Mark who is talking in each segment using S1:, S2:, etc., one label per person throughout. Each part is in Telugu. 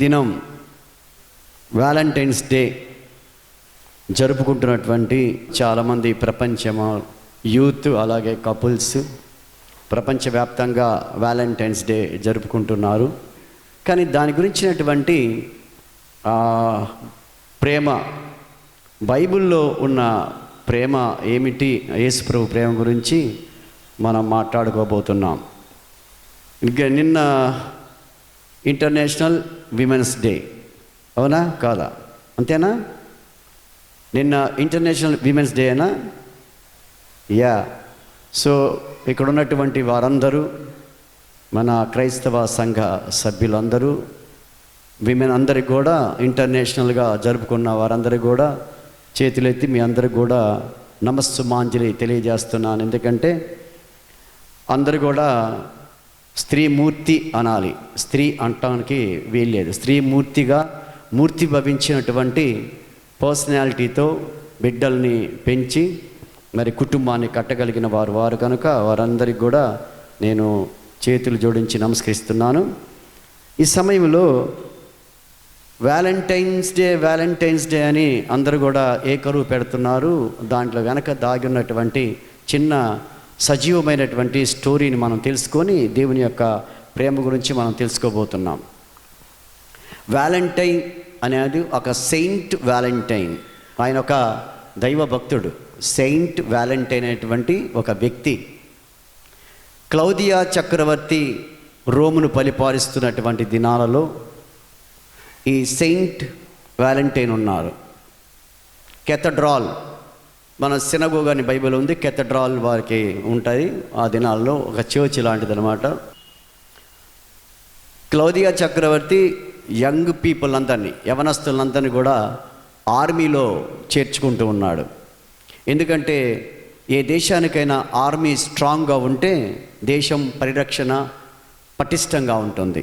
S1: దినం వ్యాలంటైన్స్ డే జరుపుకుంటున్నటువంటి చాలామంది యూత్ అలాగే కపుల్స్ ప్రపంచవ్యాప్తంగా వ్యాలంటైన్స్ డే జరుపుకుంటున్నారు. కానీ దాని గురించినటువంటి ప్రేమ, బైబిల్లో ఉన్న ప్రేమ ఏమిటి, యేసుప్రభు ప్రేమ గురించి మనం మాట్లాడుకోబోతున్నాం. ఇంకా నిన్న ఇంటర్నేషనల్ విమెన్స్ డే, అవునా కాదా? అంతేనా? నిన్న ఇంటర్నేషనల్ విమెన్స్ డే అయినా? యా. సో ఇక్కడ ఉన్నటువంటి వారందరూ, మన క్రైస్తవ సంఘ సభ్యులందరూ, విమెన్ అందరికి కూడా, ఇంటర్నేషనల్గా జరుపుకున్న వారందరికీ కూడా చేతులెత్తి మీ అందరికి కూడా నమస్సుమాంజలి తెలియజేస్తున్నాను. ఎందుకంటే అందరు కూడా స్త్రీమూర్తి అనాలి, స్త్రీ అంటానికి వీల్లేదు. స్త్రీమూర్తిగా మూర్తి భవించినటువంటి పర్సనాలిటీతో బిడ్డల్ని పెంచి మరి కుటుంబాన్ని కట్టగలిగిన వారు కనుక వారందరికి కూడా నేను చేతులు జోడించి నమస్కరిస్తున్నాను. ఈ సమయంలో వ్యాలంటైన్స్ డే అని అందరూ కూడా ఏకరువు పెడుతున్నారు. దాంట్లో వెనక దాగి ఉన్నటువంటి చిన్న సజీవమైనటువంటి స్టోరీని మనం తెలుసుకొని దేవుని యొక్క ప్రేమ గురించి మనం తెలుసుకోబోతున్నాం. వ్యాలంటైన్ అనేది ఒక సెయింట్ వ్యాలంటైన్, ఆయన ఒక దైవ భక్తుడు. సెయింట్ వ్యాలంటైన్ అనేటువంటి ఒక వ్యక్తి. క్లౌదియా చక్రవర్తి రోమును పరిపాలిస్తున్నటువంటి దినాలలో ఈ సెయింట్ వ్యాలంటైన్ ఉన్నారు. కెథడ్రాల్, మన సినగోగ్ అని బైబిల్ ఉంది, కెథడ్రాల్ వారికి ఉంటుంది. ఆ దినాల్లో ఒక చర్చ్ లాంటిది అనమాట. క్లౌదియా చక్రవర్తి యంగ్ పీపుల్ అందరినీ, యవనస్తులందరినీ కూడా ఆర్మీలో చేర్చుకుంటూ ఉన్నాడు. ఎందుకంటే ఏ దేశానికైనా ఆర్మీ స్ట్రాంగ్గా ఉంటే దేశం పరిరక్షణ పటిష్టంగా ఉంటుంది.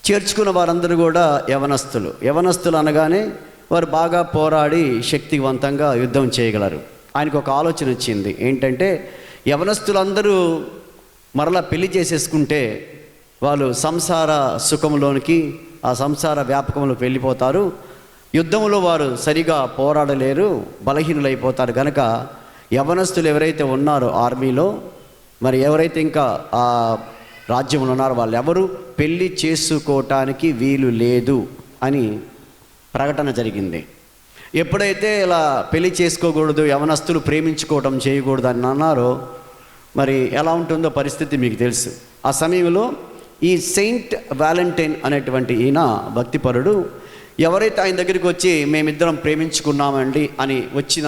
S1: చేర్చుకున్న వారందరూ కూడా యవనస్తులు అనగానే వారు బాగా పోరాడి శక్తివంతంగా యుద్ధం చేయగలరు. ఆయనకు ఒక ఆలోచన వచ్చింది. ఏంటంటే యవనస్తులందరూ మరలా పెళ్లి చేసేసుకుంటే వాళ్ళు సంసార సుఖంలోనికి, ఆ సంసార వ్యాపకంలోకి వెళ్ళిపోతారు. యుద్ధంలో వారు సరిగా పోరాడలేరు, బలహీనులైపోతారు. కనుక యవనస్తులు ఎవరైతే ఉన్నారో ఆర్మీలో, మరి ఎవరైతే ఇంకా ఆ రాజ్యంలో ఉన్నారో వాళ్ళు ఎవరు పెళ్లి చేసుకోవటానికి వీలు లేదు అని ప్రకటన జరిగింది. ఎప్పుడైతే ఇలా పెళ్లి చేసుకోకూడదు, యవనస్తులు ప్రేమించుకోవటం చేయకూడదు అని అన్నారో, మరి ఎలా ఉంటుందో పరిస్థితి మీకు తెలుసు. ఆ సమయంలో ఈ సెయింట్ వ్యాలంటైన్ అనేటువంటి ఈయన భక్తిపరుడు ఎవరైతే ఆయన దగ్గరికి వచ్చి మేమిద్దరం ప్రేమించుకున్నామండి అని వచ్చిన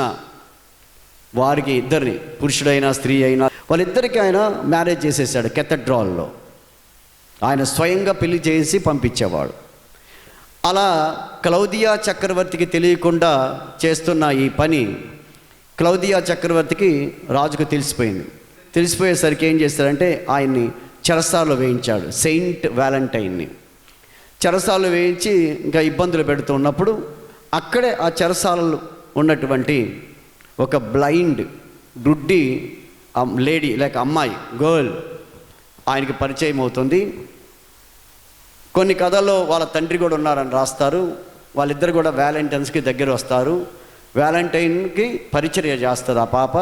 S1: వారికి ఇద్దరిని, పురుషుడైనా స్త్రీ అయినా, వాళ్ళిద్దరికీ ఆయన మ్యారేజ్ చేసేసాడు. కెథడ్రాల్లో ఆయన స్వయంగా పెళ్లి చేసి పంపించేవాడు. అలా క్లౌదియా చక్రవర్తికి తెలియకుండా చేస్తున్న ఈ పని క్లౌదియా చక్రవర్తికి, రాజుకు తెలిసిపోయింది. తెలిసిపోయేసరికి ఏం చేస్తారంటే ఆయన్ని చెరసాలలో వేయించాడు. సెయింట్ వ్యాలంటైన్ని చెరసాలలో వేయించి ఇంకా ఇబ్బందులు పెడుతున్నప్పుడు అక్కడే ఆ చెరసాలలో ఉన్నటువంటి ఒక బ్లైండ్ గుడ్డి లేడీ లేక అమ్మాయి, గర్ల్, ఆయనకి పరిచయం అవుతుంది. కొన్ని కథల్లో వాళ్ళ తండ్రి కూడా ఉన్నారని రాస్తారు. వాళ్ళిద్దరు కూడా వ్యాలంటైన్స్కి దగ్గర వస్తారు. వ్యాలంటైన్కి పరిచర్య చేస్తుంది ఆ పాప.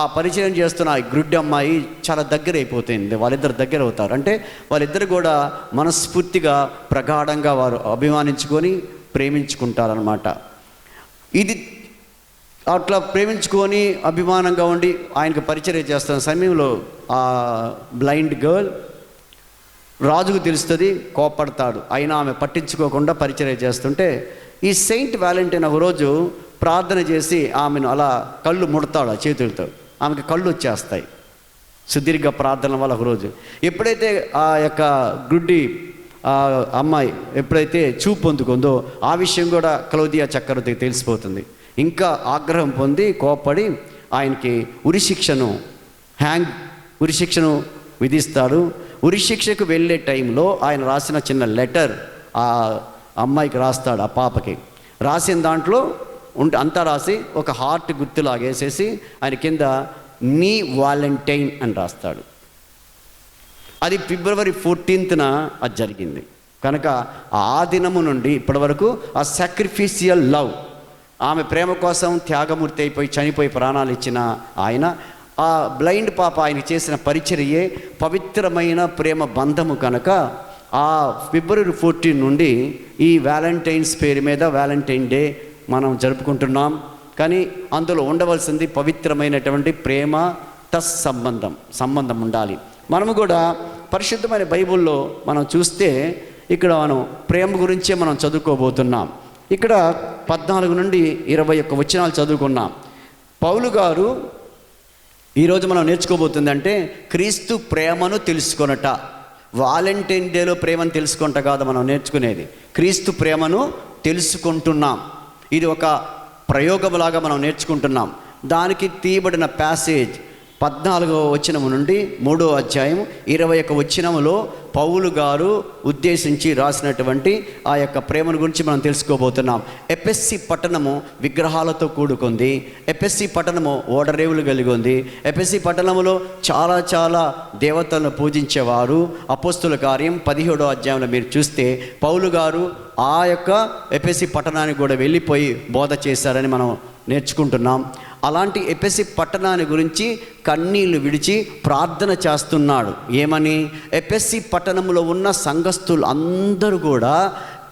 S1: ఆ పరిచయం చేస్తున్న ఆ గుడ్డి అమ్మాయి చాలా దగ్గర అయిపోతుంది. వాళ్ళిద్దరు దగ్గర అవుతారు. అంటే వాళ్ళిద్దరు కూడా మనస్ఫూర్తిగా ప్రగాఢంగా వారు అభిమానించుకొని ప్రేమించుకుంటారనమాట. ఇది అట్లా ప్రేమించుకొని అభిమానంగా ఉండి ఆయనకు పరిచర్య చేస్తున్న సమయంలో ఆ బ్లైండ్ గర్ల్ రాజుకు తెలుస్తుంది, కోపడతాడు. అయినా ఆమె పట్టించుకోకుండా పరిచర్య చేస్తుంటే ఈ సెయింట్ వ్యాలంటైన్ ఒకరోజు ప్రార్థన చేసి ఆమెను అలా కళ్ళు ముడతాడు ఆ చేతులతో. ఆమెకి కళ్ళు వచ్చేస్తాయి సుదీర్ఘ ప్రార్థన వల్ల. ఒకరోజు ఎప్పుడైతే ఆ యొక్క గుడ్డి అమ్మాయి ఎప్పుడైతే చూపు పొందుకుందో ఆ విషయం కూడా క్లౌదియా చక్రవర్తికి తెలిసిపోతుంది. ఇంకా ఆగ్రహం పొంది కోపడి ఆయనకి ఉరిశిక్షను విధిస్తాడు. ఉరిశిక్షకు వెళ్ళే టైంలో ఆయన రాసిన చిన్న లెటర్ ఆ అమ్మాయికి రాస్తాడు, ఆ పాపకి. రాసిన దాంట్లో అంతా రాసి ఒక హార్ట్ గుర్తులాగేసేసి ఆయన కింద నీ వాలంటైన్ అని రాస్తాడు. అది February 14th అది జరిగింది. కనుక ఆ దినము నుండి ఇప్పటి వరకు ఆ సాక్రిఫిషియల్ లవ్, ఆమె ప్రేమ కోసం త్యాగమూర్తి అయిపోయి చనిపోయి ప్రాణాలు ఇచ్చిన ఆయన, ఆ బ్లైండ్ పాప ఆయన చేసిన పరిచర్యే పవిత్రమైన ప్రేమ బంధము. కనుక ఆ ఫిబ్రవరి 14 నుండి ఈ వ్యాలంటైన్స్ పేరు మీద వ్యాలంటైన్ డే మనం జరుపుకుంటున్నాం. కానీ అందులో ఉండవలసింది పవిత్రమైనటువంటి ప్రేమ సంబంధం ఉండాలి. మనము కూడా పరిశుద్ధమైన బైబిల్లో మనం చూస్తే ఇక్కడ మనం ప్రేమ గురించే మనం చదువుకోబోతున్నాం. ఇక్కడ 14 నుండి 21 వచనాలు చదువుకున్నాం. పౌలు గారు ఈరోజు మనం నేర్చుకోబోతుందంటే క్రీస్తు ప్రేమను తెలుసుకొనట. వాలంటైన్ డేలో ప్రేమను తెలుసుకుంట కాదు మనం నేర్చుకునేది, క్రీస్తు ప్రేమను తెలుసుకుంటున్నాం. ఇది ఒక ప్రయోగంలాగా మనం నేర్చుకుంటున్నాం. దానికి తీయబడిన ప్యాసేజ్ 14వ వచనము నుండి 3వ అధ్యాయం 21 వచనములో పౌలు గారు ఉద్దేశించి రాసినటువంటి ఆ యొక్క ప్రేమను గురించి మనం తెలుసుకోబోతున్నాం. ఎఫెసీ పట్టణము విగ్రహాలతో కూడుకుంది. ఎఫెసీ పట్టణము ఓడరేవులు కలిగి ఉంది. ఎఫెసీ పట్టణములో చాలా దేవతలను పూజించేవారు. అపోస్తుల కార్యం 17వ అధ్యాయంలో మీరు చూస్తే పౌలు గారు ఆ యొక్క ఎఫెసీ పట్టణానికి కూడా వెళ్ళిపోయి బోధ చేశారని మనం నేర్చుకుంటున్నాం. అలాంటి ఎఫెసీ పట్టణాన్ని గురించి కన్నీళ్లు విడిచి ప్రార్థన చేస్తున్నాడు. ఏమని? ఎఫెసీ పట్టణంలో ఉన్న సంఘస్థులు అందరూ కూడా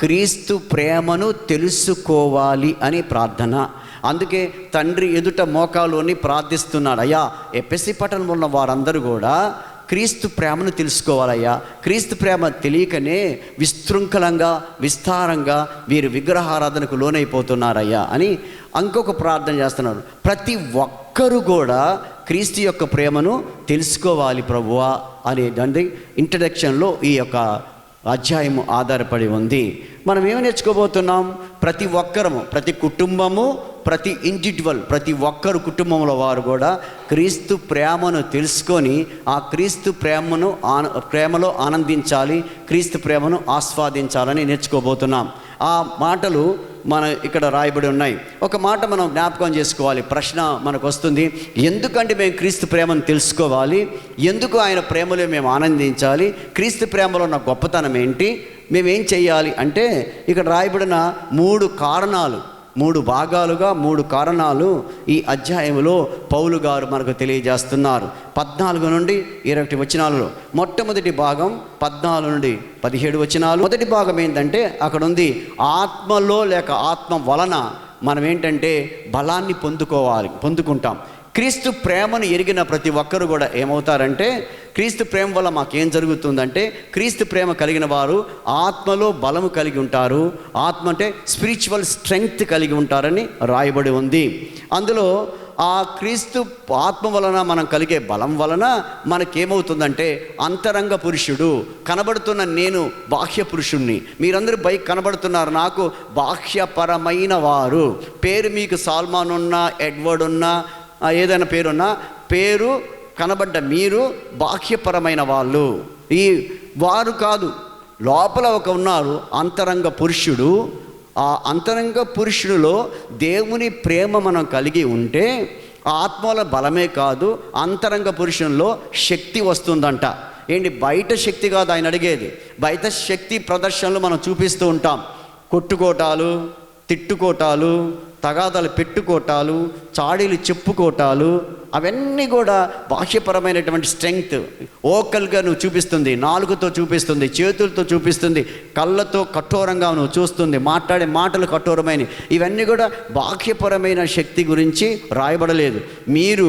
S1: క్రీస్తు ప్రేమను తెలుసుకోవాలి అని ప్రార్థన. అందుకే తండ్రి ఎదుట మోకాలుని ప్రార్థిస్తున్నాడు. అయ్యా, ఎఫెసీ పట్టణంలో ఉన్న వారందరూ కూడా క్రీస్తు ప్రేమను తెలుసుకోవాలయ్యా. క్రీస్తు ప్రేమ తెలియకనే విశృంఖలంగా విస్తారంగా వీరు విగ్రహారాధనకు లోనైపోతున్నారయ్యా అని ఇంకొక ప్రార్థన చేస్తున్నారు. ప్రతి ఒక్కరూ కూడా క్రీస్తు యొక్క ప్రేమను తెలుసుకోవాలి ప్రభువా అనేదండి ఇంట్రడక్షన్లో ఈ యొక్క అధ్యాయము ఆధారపడి ఉంది. మనం ఏమి నేర్చుకోబోతున్నాం? ప్రతి ఒక్కరము, ప్రతి కుటుంబము, ప్రతి ఇండివిజువల్, ప్రతి ఒక్కరు కుటుంబంలో వారు కూడా క్రీస్తు ప్రేమను తెలుసుకొని ఆ క్రీస్తు ప్రేమలో ఆనందించాలి, క్రీస్తు ప్రేమను ఆస్వాదించాలని నేర్చుకోబోతున్నాం. ఆ మాటలు మన ఇక్కడ రాయబడి ఉన్నాయి. ఒక మాట మనం జ్ఞాపకం చేసుకోవాలి. ప్రశ్న మనకు వస్తుంది, ఎందుకంటే మేము క్రీస్తు ప్రేమను తెలుసుకోవాలి, ఎందుకు ఆయన ప్రేమలో మేము ఆనందించాలి, క్రీస్తు ప్రేమలో ఉన్న గొప్పతనం ఏంటి, మేమేం చెయ్యాలి అంటే ఇక్కడ రాయబడిన 3 కారణాలు, 3 భాగాలుగా 3 కారణాలు ఈ అధ్యాయంలో పౌలు గారు మనకు తెలియజేస్తున్నారు. 14 నుండి 20 వచనాలలో మొట్టమొదటి భాగం 14 నుండి 17 వచనాలు. మొదటి భాగం ఏంటంటే అక్కడ ఉంది, ఆత్మలో లేక ఆత్మ వలన మనం ఏంటంటే బలాన్ని పొందుకుంటాం. క్రీస్తు ప్రేమను ఎరిగిన ప్రతి ఒక్కరు కూడా ఏమవుతారంటే, క్రీస్తు ప్రేమ వల్ల మాకేం జరుగుతుందంటే క్రీస్తు ప్రేమ కలిగిన వారు ఆత్మలో బలము కలిగి ఉంటారు. ఆత్మ అంటే స్పిరిచువల్ స్ట్రెంగ్త్ కలిగి ఉంటారని రాయబడి ఉంది. అందులో ఆ క్రీస్తు ఆత్మ వలన మనం కలిగే బలం వలన మనకేమవుతుందంటే అంతరంగ పురుషుడు, కనబడుతున్న నేను బాహ్య పురుషుణ్ణి, మీరందరూ కనబడుతున్నారు, నాకు బాహ్యపరమైన వారు. పేరు మీకు సాల్మాన్ ఉన్నా, ఎడ్వర్డ్ ఉన్నా, ఏదైనా పేరున్నా, పేరు కనబడ్డ మీరు బాహ్యపరమైన వాళ్ళు. ఈ వారు కాదు, లోపల ఒక ఉన్నారు అంతరంగ పురుషుడు. ఆ అంతరంగ పురుషుడిలో దేవుని ప్రేమ మనం కలిగి ఉంటే ఆత్మల బలమే కాదు, అంతరంగ పురుషుల్లో శక్తి వస్తుందంట. ఏంటి? బయట శక్తి కాదు ఆయన అడిగేది. బయట శక్తి ప్రదర్శనలు మనం చూపిస్తూ ఉంటాం. కొట్టుకోటాలు, తిట్టుకోటాలు, తగాదాలు పెట్టుకోటాలు, చాడీలు చెప్పుకోటాలు, అవన్నీ కూడా బాహ్యపరమైనటువంటి స్ట్రెంగ్త్. ఓకల్గా నువ్వు చూపిస్తుంది, నాలుగుతో చూపిస్తుంది, చేతులతో చూపిస్తుంది, కళ్ళతో కఠోరంగా నువ్వు చూస్తుంది, మాట్లాడే మాటలు కఠోరమైన, ఇవన్నీ కూడా బాహ్యపరమైన శక్తి గురించి రాయబడలేదు. మీరు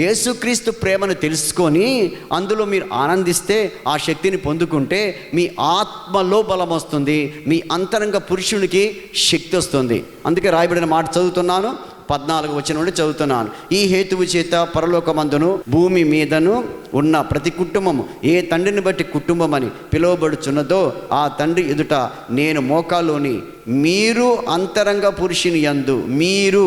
S1: యేసుక్రీస్తు ప్రేమను తెలుసుకొని అందులో మీరు ఆనందిస్తే, ఆ శక్తిని పొందుకుంటే మీ ఆత్మలో బలం వస్తుంది, మీ అంతరంగ పురుషునికి శక్తి వస్తుంది. అందుకే రాయబడిన మాట చదువుతున్నాను, 14వ వచనం నుండి చదువుతున్నాను. ఈ హేతువు చేత పరలోకమందును భూమి మీదను ఉన్న ప్రతి కుటుంబము ఏ తండ్రిని బట్టి కుటుంబం అని పిలువబడుచున్నదో ఆ తండ్రి ఎదుట నేను మోకాల్లోని మీరు అంతరంగ పురుషుని యందు, మీరు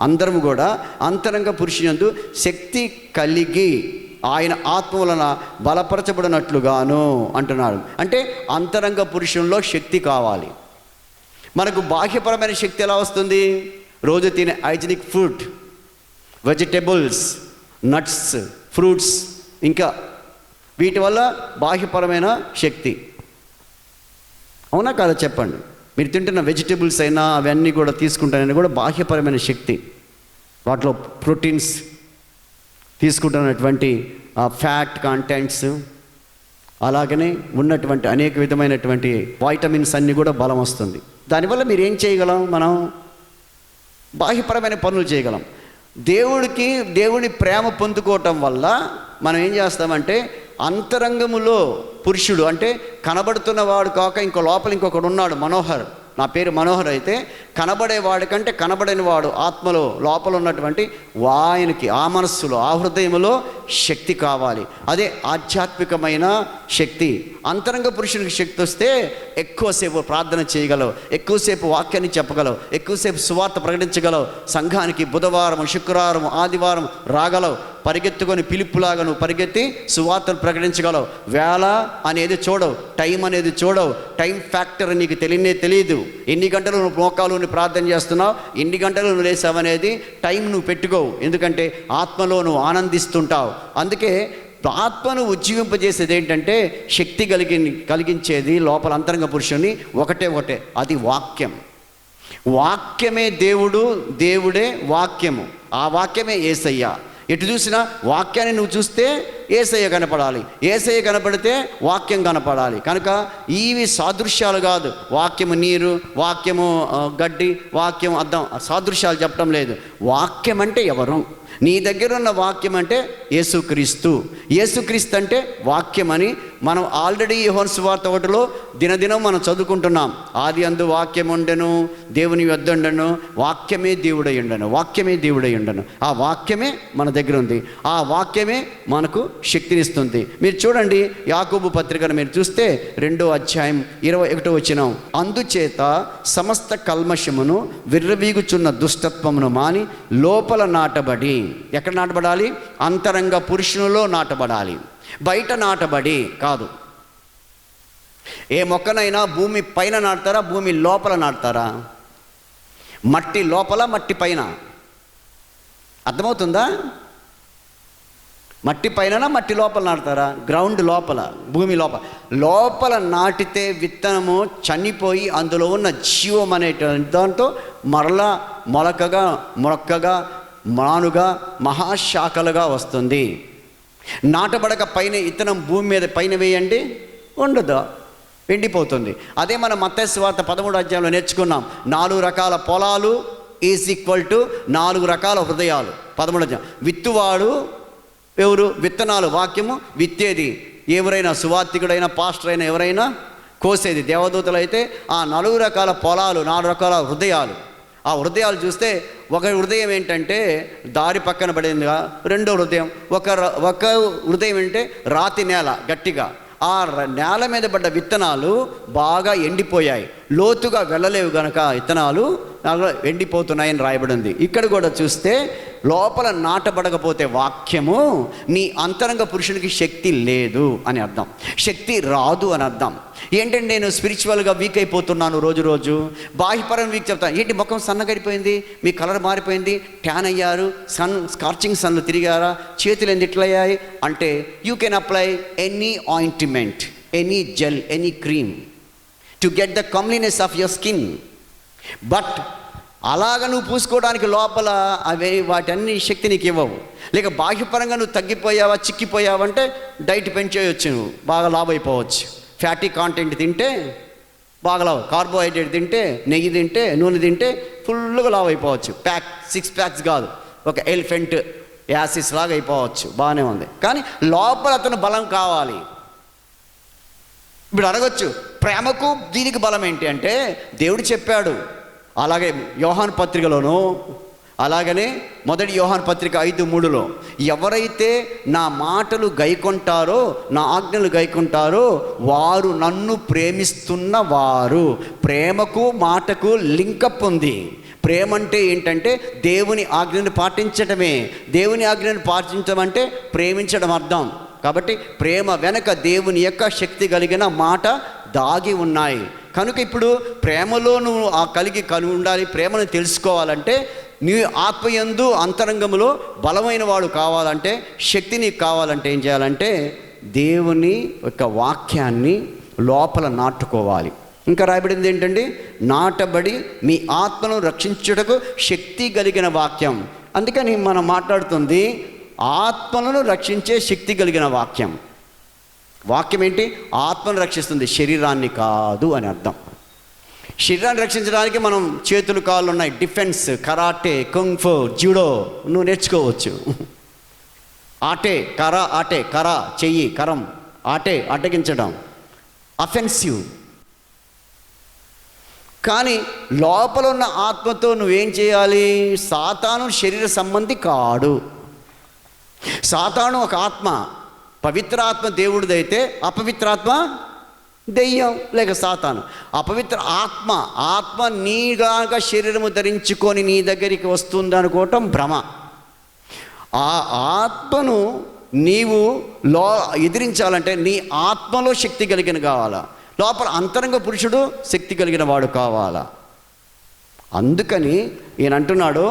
S1: అందరము కూడా అంతరంగ పురుషుని యందు శక్తి కలిగి ఆయన ఆత్మ వలన బలపరచబడినట్లుగాను అంటున్నాడు. అంటే అంతరంగ పురుషుల్లో శక్తి కావాలి. మనకు బాహ్యపరమైన శక్తి ఎలా వస్తుంది? రోజు తినే hygienic food, vegetables, nuts, fruits, ఇంకా వీటి వల్ల బాహ్యపరమైన శక్తి. అవునా కాదా చెప్పండి. మీరు తింటున్న వెజిటేబుల్స్ అయినా అవన్నీ కూడా తీసుకుంటానని కూడా బాహ్యపరమైన శక్తి, వాటిలో ప్రోటీన్స్ తీసుకుంటున్నటువంటి ఫ్యాట్ కంటెంట్స్, అలాగనే ఉన్నటువంటి అనేక విధమైనటువంటి వైటమిన్స్ అన్నీ కూడా బలం వస్తుంది. దానివల్ల మీరు ఏం చేయగలం? మనం బాహ్యపరమైన పనులు చేయగలం. దేవుని ప్రేమ పొందుకోవటం వల్ల మనం ఏం చేస్తామంటే అంతరంగములో పురుషుడు అంటే కనబడుతున్నవాడు కాక ఇంకో లోపల ఇంకొకడు ఉన్నాడు, మనోహర్. నా పేరు మనోహర్ అయితే కనబడేవాడి కంటే కనబడని వాడు ఆత్మలో లోపల ఉన్నటువంటి ఆయనకి ఆ మనస్సులో ఆ హృదయంలో శక్తి కావాలి. అదే ఆధ్యాత్మికమైన శక్తి. అంతరంగ పురుషునికి శక్తి వస్తే ఎక్కువసేపు ప్రార్థన చేయగలవు, ఎక్కువసేపు వాక్యాన్ని చెప్పగలవు, ఎక్కువసేపు సువార్త ప్రకటించగలవు, సంఘానికి బుధవారం శుక్రవారం ఆదివారం రాగలవు, పరిగెత్తుకొని పిలుపులాగా నువ్వు పరిగెత్తి సువార్తలు ప్రకటించగలవు. వేళ అనేది చూడవు, టైం అనేది చూడవు, టైం ఫ్యాక్టర్ నీకు తెలియదు. ఎన్ని గంటలు నువ్వు మోకాలు ప్రార్థన చేస్తున్నావు, ఎన్ని గంటలు నువ్వు లేసావనేది టైం నువ్వు పెట్టుకోవు. ఎందుకంటే ఆత్మలో నువ్వు ఆనందిస్తుంటావు. అందుకే ఆత్మను ఉజ్జీవింపజేసేది ఏంటంటే శక్తి కలిగించేది లోపల అంతరంగ పురుషుని ఒకటే, అది వాక్యం. వాక్యమే దేవుడే వాక్యము. ఆ వాక్యమే యేసయ్య. ఎటు చూసినా వాక్యాన్ని నువ్వు చూస్తే యేసయ్య కనపడాలి, యేసయ్య కనపడితే వాక్యం కనపడాలి. కనుక ఇవి సాదృశ్యాలు కాదు. వాక్యము నీరు, వాక్యము గడ్డి, వాక్యం అద్దం, సాదృశ్యాలు చెప్పడం లేదు. వాక్యం అంటే ఎవరు? నీ దగ్గర ఉన్న వాక్యం అంటే యేసుక్రీస్తు. యేసుక్రీస్తు అంటే వాక్యం అని మనం ఆల్రెడీ యోహాను సువార్త 1లో దినదినం మనం చదువుకుంటున్నాం. ఆది అందు వాక్యం ఉండెను, దేవుని యొద్ద ఉండెను, వాక్యమే దేవుడై ఉండెను, వాక్యమే దేవుడై ఉండెను. ఆ వాక్యమే మన దగ్గర ఉంది. ఆ వాక్యమే మనకు శక్తినిస్తుంది. మీరు చూడండి, యాకోబు పత్రికను మీరు చూస్తే 2వ అధ్యాయం 21వ వచనం, అందుచేత సమస్త కల్మషమును విర్రవీగుచున్న దుష్టత్వమును మాని లోపల నాటబడి. ఎక్కడ నాటబడాలి? అంతరంగ పురుషునిలో నాటబడాలి, బయట నాటబడి కాదు. ఏ మొక్కనైనా భూమి పైన నాటుతారా, భూమి లోపల నాటుతారా? మట్టి లోపల, మట్టి పైన. అర్థమవుతుందా? మట్టి పైన, మట్టి లోపల నాటుతారా? గ్రౌండ్ లోపల, భూమి లోపల నాటితే విత్తనము చనిపోయి అందులో ఉన్న జీవం అనేటువంటి దాంతో మరలా మొలకగా మానుగా మహాశాఖలుగా వస్తుంది. నాటబడక పైన ఇత్తనం భూమి మీద పైన వేయండి, ఉండదు, ఎండిపోతుంది. అదే మనం మత్తయి సువార్త 13వ అధ్యాయంలో నేర్చుకున్నాం. 4 రకాల పొలాలు ఈజ్ ఈక్వల్ టు 4 రకాల హృదయాలు. 13వ అధ్యాయం. విత్తువాడు ఎవరు? విత్తనాలు వాక్యము, విత్తేది ఎవరైనా, సువార్తికుడైనా పాస్టర్ అయినా ఎవరైనా, కోసేది దేవదూతలు అయితే. ఆ 4 రకాల పొలాలు, 4 రకాల హృదయాలు. ఆ హృదయాలు చూస్తే ఒక హృదయం ఏంటంటే దారి పక్కన పడిందిగా, రెండో హృదయం ఒక హృదయం ఏంటంటే రాతి నేల గట్టిగా. ఆ నేల మీద పడ్డ విత్తనాలు బాగా ఎండిపోయాయి, లోతుగా వెళ్ళలేవు గనక విత్తనాలు ఎండిపోతున్నాయని రాయబడింది. ఇక్కడ కూడా చూస్తే లోపల నాటబడకపోతే వాక్యము, నీ అంతరంగ పురుషునికి శక్తి లేదు అని అర్థం, శక్తి రాదు అని అర్థం. ఏంటంటే నేను స్పిరిచువల్గా వీక్ అయిపోతున్నాను, రోజు బాహ్యపరం వీక్ చెప్తాను. ఏంటి ముఖం సన్నగడిపోయింది, మీ కలర్ మారిపోయింది, ట్యాన్ అయ్యారు, స్కార్చింగ్ సన్లు తిరిగారా, చేతులు ఎందుకు ఇట్లయ్యాయి అంటే you can apply any ointment, any gel, any cream to get the comeliness of your skin. But అలాగ నువ్వు పూసుకోవడానికి లోపల అవి వాటన్ని శక్తి నీకు ఇవ్వవు. లేక బాహ్యపరంగా నువ్వు తగ్గిపోయావా, చిక్కిపోయావంటే డైట్ పెంచేయచ్చు, నువ్వు బాగా లావ్ అయిపోవచ్చు. ఫ్యాటీ కాంటెంట్ తింటే బాగా లావు, కార్బోహైడ్రేట్ తింటే, నెయ్యి తింటే, నూనె తింటే ఫుల్గా లావ్ అయిపోవచ్చు. 6 ప్యాక్స్ కాదు, ఒక ఎలిఫెంట్ యాసిస్ లాగా అయిపోవచ్చు. బాగానే ఉంది, కానీ లోపల అతను బలం కావాలి. ఇప్పుడు అడగచ్చు, ప్రేమకు దీనికి బలం ఏంటి అంటే దేవుడు చెప్పాడు. అలాగే యోహాను పత్రికలోను, అలాగనే 1 యోహాను పత్రిక 5:3లో ఎవరైతే నా మాటలు గైకొంటారో, నా ఆజ్ఞలు గైకొంటారో వారు నన్ను ప్రేమిస్తున్న వారు. ప్రేమకు మాటకు లింకప్ ఉంది. ప్రేమ అంటే ఏంటంటే దేవుని ఆజ్ఞను పాటించడమే. దేవుని ఆజ్ఞను పాటించడం అంటే ప్రేమించడం అర్థం. కాబట్టి ప్రేమ వెనక దేవుని యొక్క శక్తి కలిగిన మాట దాగి ఉన్నాయి. కనుక ఇప్పుడు ప్రేమలో నువ్వు కలిగి ఉండాలి. ప్రేమను తెలుసుకోవాలంటే నీ ఆత్మయందు అంతరంగంలో బలమైన వాడు కావాలంటే, శక్తి నీకు కావాలంటే ఏం చేయాలంటే దేవుని యొక్క వాక్యాన్ని లోపల నాటుకోవాలి. ఇంకా రాయబడింది ఏంటండి? నాటబడి మీ ఆత్మను రక్షించుటకు శక్తి కలిగిన వాక్యం. అందుకని మనం మాట్లాడుతుంది ఆత్మలను రక్షించే శక్తి కలిగిన వాక్యం. వాక్యం ఏంటి? ఆత్మను రక్షిస్తుంది, శరీరాన్ని కాదు అని అర్థం. శరీరాన్ని రక్షించడానికి మనం చేతులు కాళ్ళు ఉన్నాయి, డిఫెన్స్, కరాటే, కుంగ్ఫు, జూడో నువ్వు నేర్చుకోవచ్చు. ఆటే కరా చెయ్యి, కరం, ఆటే అడ్డగించడం, అఫెన్సివ్. కానీ లోపల ఉన్న ఆత్మతో నువ్వేం చేయాలి? సాతాను శరీర సంబంధి కాడు. సాతాను ఒక ఆత్మ, పవిత్ర ఆత్మ దేవుడిదైతే అపవిత్రాత్మ దెయ్యం లేక సాతాను. అపవిత్ర ఆత్మ నీగా శరీరము ధరించుకొని నీ దగ్గరికి వస్తుంది అనుకోవటం భ్రమ. ఆ ఆత్మను నీవు ఎదిరించాలంటే నీ ఆత్మలో శక్తి కలిగిన కావాలా, లోపల అంతరంగ పురుషుడు శక్తి కలిగిన వాడు కావాలా. అందుకని ఈయన అంటున్నాడు,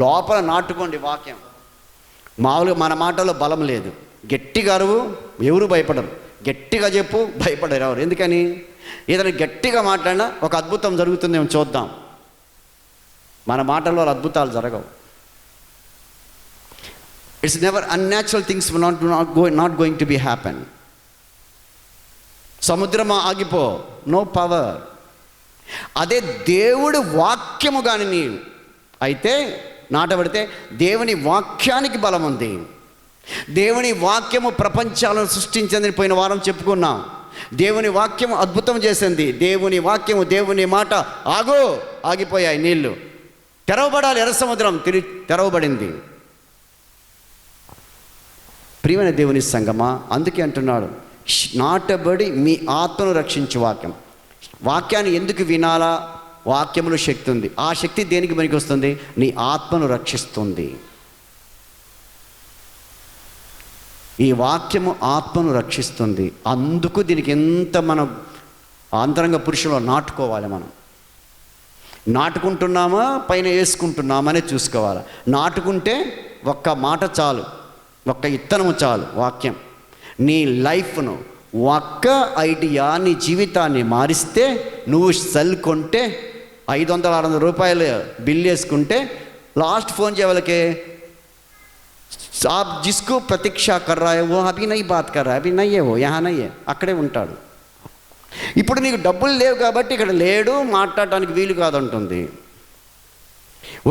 S1: లోపల నాటుకోండి వాక్యం. మామూలుగా మన మాటలో బలం లేదు. గట్టిగా అరువు, ఎవరు భయపడరు. గట్టిగా చెప్పు, భయపడరు ఎవరు. ఎందుకని? ఏదైనా గట్టిగా మాట్లాడినా ఒక అద్భుతం జరుగుతుందేమో చూద్దాం. మన మాటల్లో అద్భుతాలు జరగవు. It's never unnatural things not going to be happen. సముద్రమా ఆగిపో, నో పవర్. అదే దేవుడి వాక్యము కానీ నీవు అయితే నాటబడితే దేవుని వాక్యానికి బలం ఉంది. దేవుని వాక్యము ప్రపంచాలను సృష్టించిందని పోయిన వారం చెప్పుకున్నాం. దేవుని వాక్యము అద్భుతం చేసింది. దేవుని వాక్యము, దేవుని మాట ఆగిపోయాయి నీళ్లు. తెరవబడాలి, ఎర్ర సముద్రం తెరవబడింది. ప్రియమైన దేవుని సంగమా, అందుకే అంటున్నాడు నాటబడి మీ ఆత్మను రక్షించు వాక్యం. వాక్యాన్ని ఎందుకు వినాలా? వాక్యములో శక్తి ఉంది. ఆ శక్తి దేనికి పనికి వస్తుంది? నీ ఆత్మను రక్షిస్తుంది. ఈ వాక్యము ఆత్మను రక్షిస్తుంది. అందుకు దీనికి ఎంత మనం అంతరంగ పురుషులో నాటుకోవాలి. మనం నాటుకుంటున్నామా పైన వేసుకుంటున్నామనే చూసుకోవాలి. నాటుకుంటే ఒక్క మాట చాలు, ఒక్క ఇత్తనము చాలు. వాక్యం నీ లైఫ్ను, ఒక్క ఐడియా నీ జీవితాన్ని మారిస్తే, నువ్వు సెల్ కొంటే 500-600 రూపాయలు బిల్ వేసుకుంటే లాస్ట్ ఫోన్ చేయవాళ్ళకే आप जिसको प्रतीक्षा कर रहा है वो अभी नहीं बात कर रहा है, अभी नहीं है, वो यहाँ नहीं है, అక్కడే ఉంటాడు. ఇప్పుడు నీకు డబ్బులు లేవు కాబట్టి ఇక్కడ లేడు, మాట్లాడటానికి వీలు కాదంటుంది.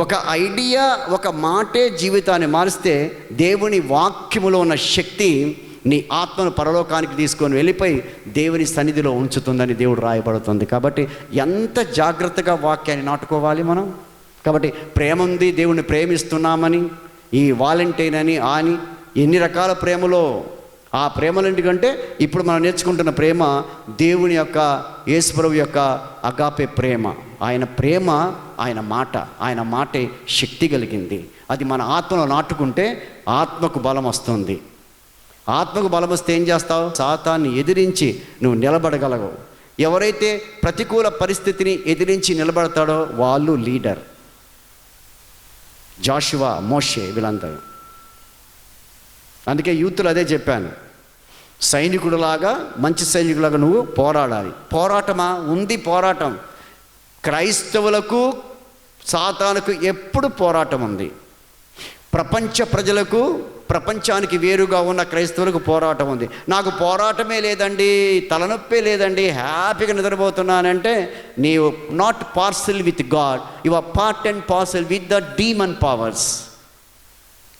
S1: ఒక ఐడియా, ఒక మాటే జీవితాన్ని మారిస్తే దేవుని వాక్యములో ఉన్న శక్తి నీ ఆత్మను పరలోకానికి తీసుకొని వెళ్ళిపోయి దేవుని సన్నిధిలో ఉంచుతుందని దేవుడు రాయబడుతుంది. కాబట్టి ఎంత జాగ్రత్తగా వాక్యాన్ని నాటుకోవాలి మనం. కాబట్టి ప్రేమ ఉంది, దేవుణ్ణి ప్రేమిస్తున్నామని, ఈ వాలంటైన్ అని ఎన్ని రకాల ప్రేమలో, ఆ ప్రేమలంటికంటే ఇప్పుడు మనం నేర్చుకుంటున్న ప్రేమ దేవుని యొక్క, యేసుప్రభు యొక్క అగాపే ప్రేమ. ఆయన ప్రేమ, ఆయన మాటే శక్తి కలిగింది. అది మన ఆత్మలో నాటుకుంటే ఆత్మకు బలం వస్తుంది. ఆత్మకు బలం వస్తే ఏం చేస్తావు? సాతాన్ని ఎదిరించి నువ్వు నిలబడగలవు. ఎవరైతే ప్రతికూల పరిస్థితిని ఎదిరించి నిలబడతాడో వాళ్ళు లీడర్. జాషువా, మోషే, వీళ్ళందరూ. అందుకే యూత్లో అదే చెప్పాను, సైనికుడిలాగా, మంచి సైనికులాగా నువ్వు పోరాడాలి. పోరాటమా ఉంది? పోరాటం క్రైస్తవులకు సాతానుకు ఎప్పుడు పోరాటం ఉంది. ప్రపంచ ప్రజలకు, ప్రపంచానికి వేరుగా ఉన్న క్రైస్తవులకు పోరాటం ఉంది. నాకు పోరాటమే లేదండి, తలనొప్పే లేదండి, హ్యాపీగా నిద్రపోతున్నానంటే నీవు not parcel with God, you are part and parcel with the demon powers.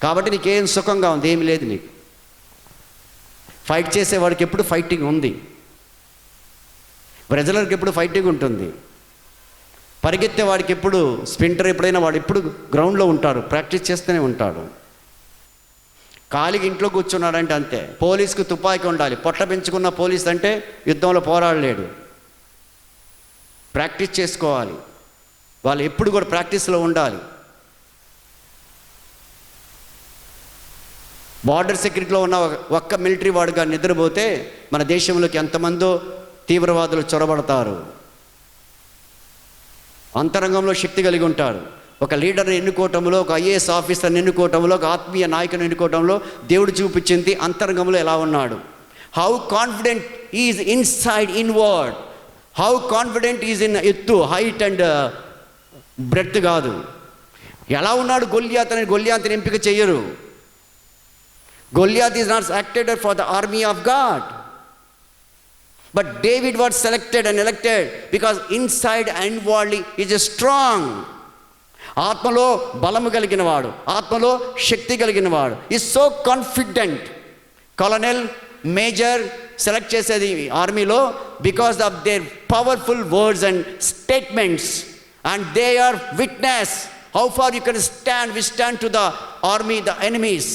S1: కాబట్టి నీకేం సుఖంగా ఉంది? ఏమి లేదు నీకు. ఫైట్ చేసేవాడికి ఎప్పుడు ఫైటింగ్ ఉంది, బ్రెజలర్కి ఎప్పుడు ఫైటింగ్ ఉంటుంది, పరిగెత్తేవాడికి ఎప్పుడు, స్ప్రింటర్ ఎప్పుడైనా వాడు ఎప్పుడు గ్రౌండ్లో ఉంటాడు, ప్రాక్టీస్ చేస్తూనే ఉంటాడు. ఖాళీగా ఇంట్లో కూర్చున్నాడంటే అంతే. పోలీసుకు తుపాకీ ఉండాలి. పొట్ట పెంచుకున్న పోలీస్ అంటే యుద్ధంలో పోరాడలేడు, ప్రాక్టీస్ చేసుకోవాలి. వాళ్ళు ఎప్పుడు కూడా ప్రాక్టీస్లో ఉండాలి. బార్డర్ సెక్యూరిటీలో ఉన్న ఒక్క మిలిటరీ వాడుగా నిద్రపోతే మన దేశంలోకి ఎంతమందో తీవ్రవాదులు చొరబడతారు. అంతరంగంలో శక్తి కలిగి ఉంటాడు. ఒక లీడర్ని ఎన్నుకోవటంలో, ఒక ఐఏఎస్ ఆఫీసర్ని ఎన్నుకోవటంలో, ఒక ఆత్మీయ నాయకుని ఎన్నుకోవటంలో దేవుడు చూపించింది అంతరంగంలో ఎలా ఉన్నాడు. How confident is inside inward. How confident is in ఎత్తు, హైట్ అండ్ బ్రెడ్త్ కాదు. ఎలా ఉన్నాడు గొల్యాతుని ఎంపిక చెయ్యరు. Goliath is not selected for the army of God, but David was selected and elected because inside inwardly is a strong. ఆత్మలో బలము కలిగిన వాడు, ఆత్మలో శక్తి కలిగిన వాడు, is so confident. Colonel, major select చేసేది ఆర్మీలో because of their powerful words and statements, and they are witness how far you can withstand to the army, the enemies.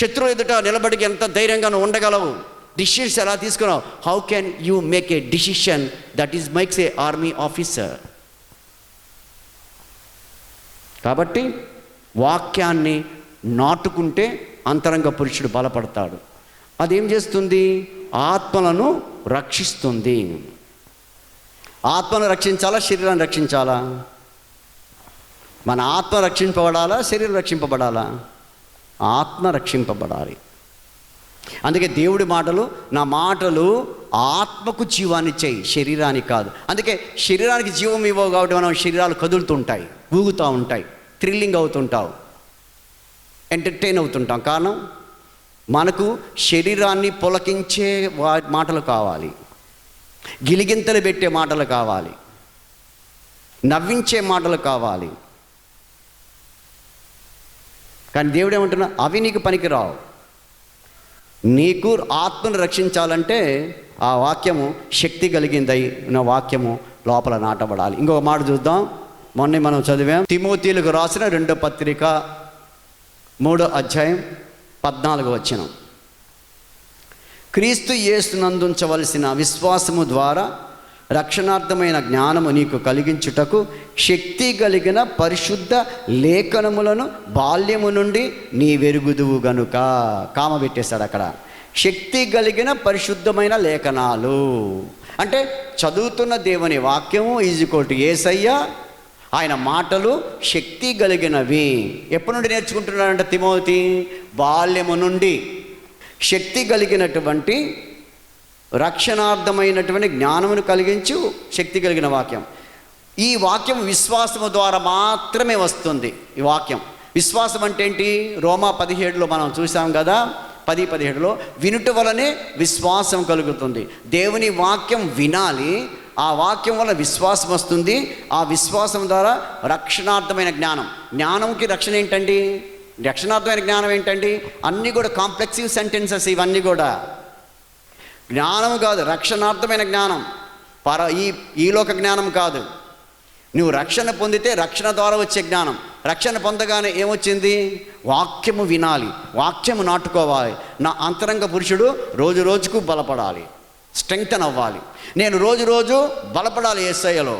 S1: శత్రువు ఎదుట నిలబడికి ఎంత ధైర్యంగా నువ్వు ఉండగలవు, డిసిషన్స్ ఎలా తీసుకున్నావు, how can you make a decision that is makes a army officer. కాబట్టి వాక్యాన్ని నాటుకుంటే అంతరంగ పురుషుడు బలపడతాడు. అదేం చేస్తుంది? ఆత్మలను రక్షిస్తుంది. ఆత్మను రక్షించాలా, శరీరాన్ని రక్షించాలా? మన ఆత్మ రక్షింపబడాలా, శరీరం రక్షింపబడాలా? ఆత్మ రక్షింపబడాలి. అందుకే దేవుడి మాటలు, నా మాటలు ఆత్మకు జీవాన్ని చేయి, శరీరానికి కాదు. అందుకే శరీరానికి జీవం ఇవ్వవు కాబట్టి మనం శరీరాలు కదులుతుంటాయి, ఊగుతూ ఉంటాయి, థ్రిల్లింగ్ అవుతుంటావు, ఎంటర్టైన్ అవుతుంటాం. కారణం మనకు శరీరాన్ని పులకించే మాటలు కావాలి, గిలిగింతలు పెట్టే మాటలు కావాలి, నవ్వించే మాటలు కావాలి. కానీ దేవుడు ఏమంటున్నా, అవి నీకు పనికిరావు. నీకు ఆత్మను రక్షించాలంటే ఆ వాక్యము శక్తి కలిగిందై నా వాక్యము లోపల నాటబడాలి. ఇంకొక మాట చూద్దాం. మొన్న మనం చదివాం, తిమోతీలకు రాసిన 2వ పత్రిక 3వ అధ్యాయం 14వ వచనం. క్రీస్తు యేసునందుంచవలసిన విశ్వాసము ద్వారా రక్షణార్థమైన జ్ఞానము నీకు కలిగించుటకు శక్తి కలిగిన పరిశుద్ధ లేఖనములను బాల్యము నుండి నీ వెరుగుదువు గనుక. కామ పెట్టేశాడు అక్కడ. శక్తి కలిగిన పరిశుద్ధమైన లేఖనాలు అంటే చదువుతున్న దేవుని వాక్యము ఈజ్ ఈక్వల్ టు యేసయ్య, ఆయన మాటలు శక్తి కలిగినవి. ఎప్పటి నుండి నేర్చుకుంటున్నాడంటే తిమోతి? బాల్యము నుండి. శక్తి కలిగినటువంటి రక్షణార్థమైనటువంటి జ్ఞానమును కలిగించు శక్తి కలిగిన వాక్యం. ఈ వాక్యం విశ్వాసము ద్వారా మాత్రమే వస్తుంది. ఈ వాక్యం విశ్వాసం అంటే ఏంటి? రోమా 17లో మనం చూసాం కదా, 10:17లో వినుట వలనే విశ్వాసం కలుగుతుంది. దేవుని వాక్యం వినాలి, ఆ వాక్యం వల్ల విశ్వాసం వస్తుంది. ఆ విశ్వాసం ద్వారా రక్షణార్థమైన జ్ఞానం. జ్ఞానంకి రక్షణ ఏంటండి? రక్షణార్థమైన జ్ఞానం ఏంటండి? అన్నీ కూడా కాంప్లెక్సివ్ సెంటెన్సెస్ ఇవన్నీ కూడా. జ్ఞానం కాదు, రక్షణార్థమైన జ్ఞానం. ఈ లోక జ్ఞానం కాదు. నువ్వు రక్షణ పొందితే రక్షణ ద్వారా వచ్చే జ్ఞానం. రక్షణ పొందగానే ఏమొచ్చింది? వాక్యము వినాలి, వాక్యము నాటుకోవాలి. నా అంతరంగ పురుషుడు రోజు రోజుకు బలపడాలి, స్ట్రెంగ్తన్ అవ్వాలి. నేను రోజు రోజు బలపడాలి యేసయ్యలో.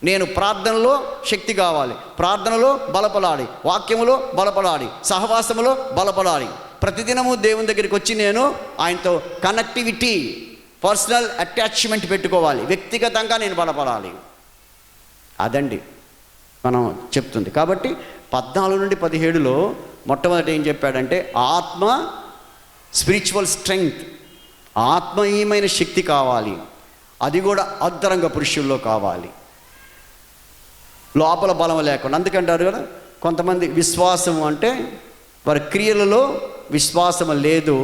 S1: నేను ప్రార్థనలో శక్తి కావాలి, ప్రార్థనలో బలపడాలి, వాక్యములో బలపడాలి, సహవాసములో బలపడాలి. ప్రతిదినము దేవుని దగ్గరికి వచ్చి నేను ఆయనతో కనెక్టివిటీ, పర్సనల్ అటాచ్మెంట్ పెట్టుకోవాలి. వ్యక్తిగతంగా నేను బలపడాలి. అదండి మనం చెప్తుంది. కాబట్టి 14 నుండి 17లో మొట్టమొదటి ఏం చెప్పాడంటే ఆత్మ, స్పిరిచువల్ స్ట్రెంగ్త్, ఆత్మీయమైన శక్తి కావాలి. అది కూడా అంతరంగ పురుషుల్లో కావాలి, లోపల బలం లేకుండా. అందుకంటారు కదా కొంతమంది విశ్వాసం అంటే వారి క్రియలలో విశ్వాసం లేదు,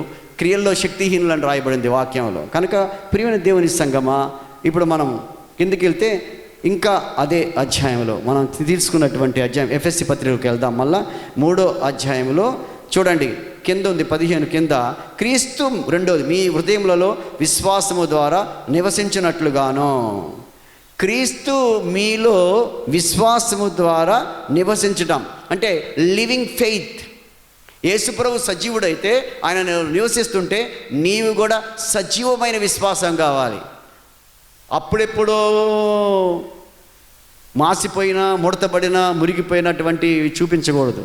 S1: క్రియల్లో శక్తిహీనులని రాయబడింది వాక్యంలో. కనుక ప్రియమైన దేవుని సంగమా, ఇప్పుడు మనం కిందికి వెళ్తే ఇంకా అదే అధ్యాయంలో మనం తీసుకున్నటువంటి అధ్యాయం ఎఫెసీ పత్రికకి వెళ్దాం. మళ్ళా 3వ అధ్యాయంలో చూడండి, కింద ఉంది 15 కింద, క్రీస్తు రెండోది మీ హృదయములలో విశ్వాసము ద్వారా నివసించినట్లుగాను. క్రీస్తు మీలో విశ్వాసము ద్వారా నివసించటం అంటే లివింగ్ ఫెయిత్. యేసుప్రభు సజీవుడైతే ఆయన నివసిస్తుంటే నీవు కూడా సజీవమైన విశ్వాసం కావాలి. అప్పుడెప్పుడో మాసిపోయిన, ముడతబడిన, మురిగిపోయినటువంటి చూపించకూడదు.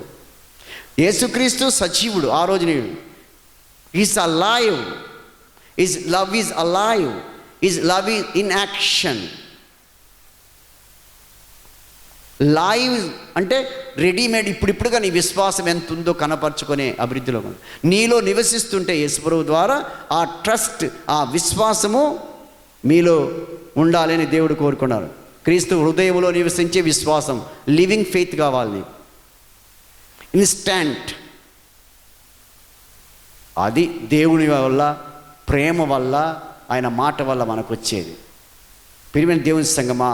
S1: యేసుక్రీస్తు సజీవుడు. ఆ రోజు నేను is alive, is love is alive, is love is in action. Live అంటే రెడీమేడ్, ఇప్పుడిప్పుడుగా నీ విశ్వాసం ఎంత ఉందో కనపరుచుకునే అభివృద్ధిలో నీలో నివసిస్తుంటే యేసుప్రభు ద్వారా ఆ ట్రస్ట్, ఆ విశ్వాసము మీలో ఉండాలి అని దేవుడు కోరుకున్నారు. క్రీస్తు హృదయంలో నివసించే విశ్వాసం, లివింగ్ ఫెయిత్ కావాలి నీకు. ఇన్స్టాంట్, అది దేవుని వల్ల, ప్రేమ వల్ల, ఆయన మాట వల్ల మనకు వచ్చేది. ప్రియమైన దేవుని సంగమా,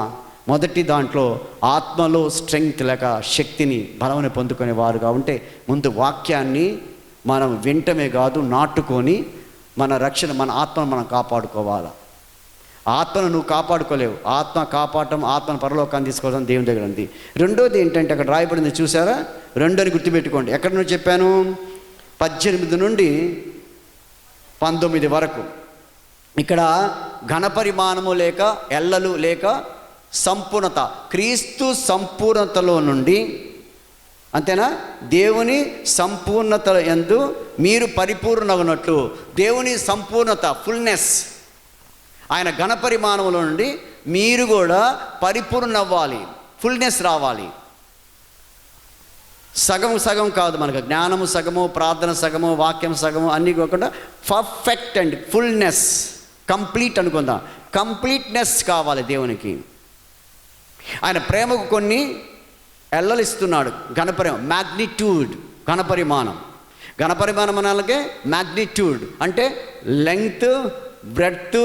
S1: మొదటి దాంట్లో ఆత్మలో స్ట్రెంగ్త్ లేక శక్తిని, బలముని పొందుకునే వారుగా ఉంటే ముందు వాక్యాన్ని మనం వింటమే కాదు, నాటుకొని మన రక్షణ, మన ఆత్మను మనం కాపాడుకోవాలి. ఆత్మను నువ్వు కాపాడుకోలేవు. ఆత్మ కాపాడటం, ఆత్మను పరలోకాన్ని తీసుకోవడం దేవుని దగ్గర ఉంది. రెండోది ఏంటంటే అక్కడ రాయబడింది చూసారా, రెండోని గుర్తుపెట్టుకోండి. ఎక్కడ నుంచి చెప్పాను? 18 నుండి 19 వరకు. ఇక్కడ ఘనపరిమాణము లేక ఎల్లలు లేక సంపూర్ణత, క్రీస్తు సంపూర్ణతలో నుండి, అంతేనా, దేవుని సంపూర్ణత యందు మీరు పరిపూర్ణగునట్లు. దేవుని సంపూర్ణత, ఫుల్నెస్, ఆయన ఘనపరిమాణంలో నుండి మీరు కూడా పరిపూర్ణ అవ్వాలి, ఫుల్నెస్ రావాలి. సగం సగం కాదు, మనకు జ్ఞానము సగము, ప్రార్థన సగము, వాక్యం సగము అన్నీ కాకుండా పర్ఫెక్ట్ అండ్ ఫుల్నెస్, కంప్లీట్ అనుకుందాం. కంప్లీట్నెస్ కావాలి దేవునికి. ఆయన ప్రేమకు కొన్ని ఎల్లలు ఇస్తున్నాడు. మ్యాగ్నిట్యూడ్, ఘనపరిమాణం అలాగే మ్యాగ్నిట్యూడ్ అంటే లెంగ్త్, బ్రెడ్త్,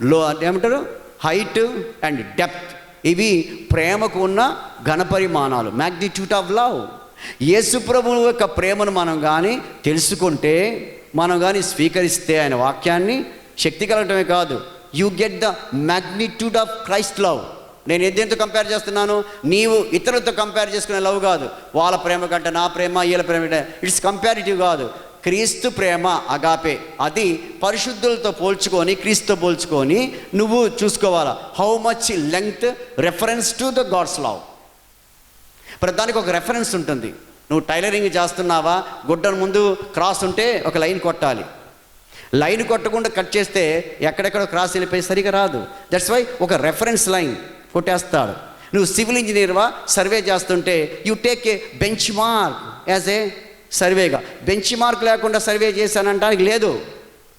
S1: లో ఏమంటారు, హైట్ అండ్ డెప్త్. ఇవి ప్రేమకు ఉన్న ఘనపరిమాణాలు, మ్యాగ్నిట్యూడ్ ఆఫ్ లవ్. యేసు ప్రభువు యొక్క ప్రేమను మనం కానీ తెలుసుకుంటే, మనం కానీ స్వీకరిస్తే ఆయన వాక్యాన్ని, శక్తి కలగటమే కాదు, you get the magnitude of Christ love. నేను దేంతో కంపేర్ చేస్తున్నాను? నీవు ఇతరులతో కంపేర్ చేసుకునే లవ్ కాదు. వాళ్ళ ప్రేమ కంటే నా ప్రేమ, వీళ్ళ ప్రేమ కంటే, ఇట్స్ కంపారిటివ్ కాదు. క్రీస్తు ప్రేమ అగాపే, అది పరిశుద్ధులతో పోల్చుకొని, క్రీస్తుతో పోల్చుకొని నువ్వు చూసుకోవాలా. How much length, reference to the God's love. ప్రతిదానికి ఒక రెఫరెన్స్ ఉంటుంది. నువ్వు టైలరింగ్ చేస్తున్నావా, గుడ్డను ముందు క్రాస్ ఉంటే ఒక లైన్ కొట్టాలి. లైన్ కొట్టకుండా కట్ చేస్తే ఎక్కడెక్కడో క్రాస్ వెళ్ళిపోయి సరిగా రాదు. దట్స్ వై ఒక రెఫరెన్స్ లైన్ కొట్టేస్తాడు. నువ్వు సివిల్ ఇంజనీర్వా, సర్వే చేస్తుంటే you take a bench mark as a సర్వేగా. బెంచ్ మార్క్ లేకుండా సర్వే చేశానంటానికి లేదు.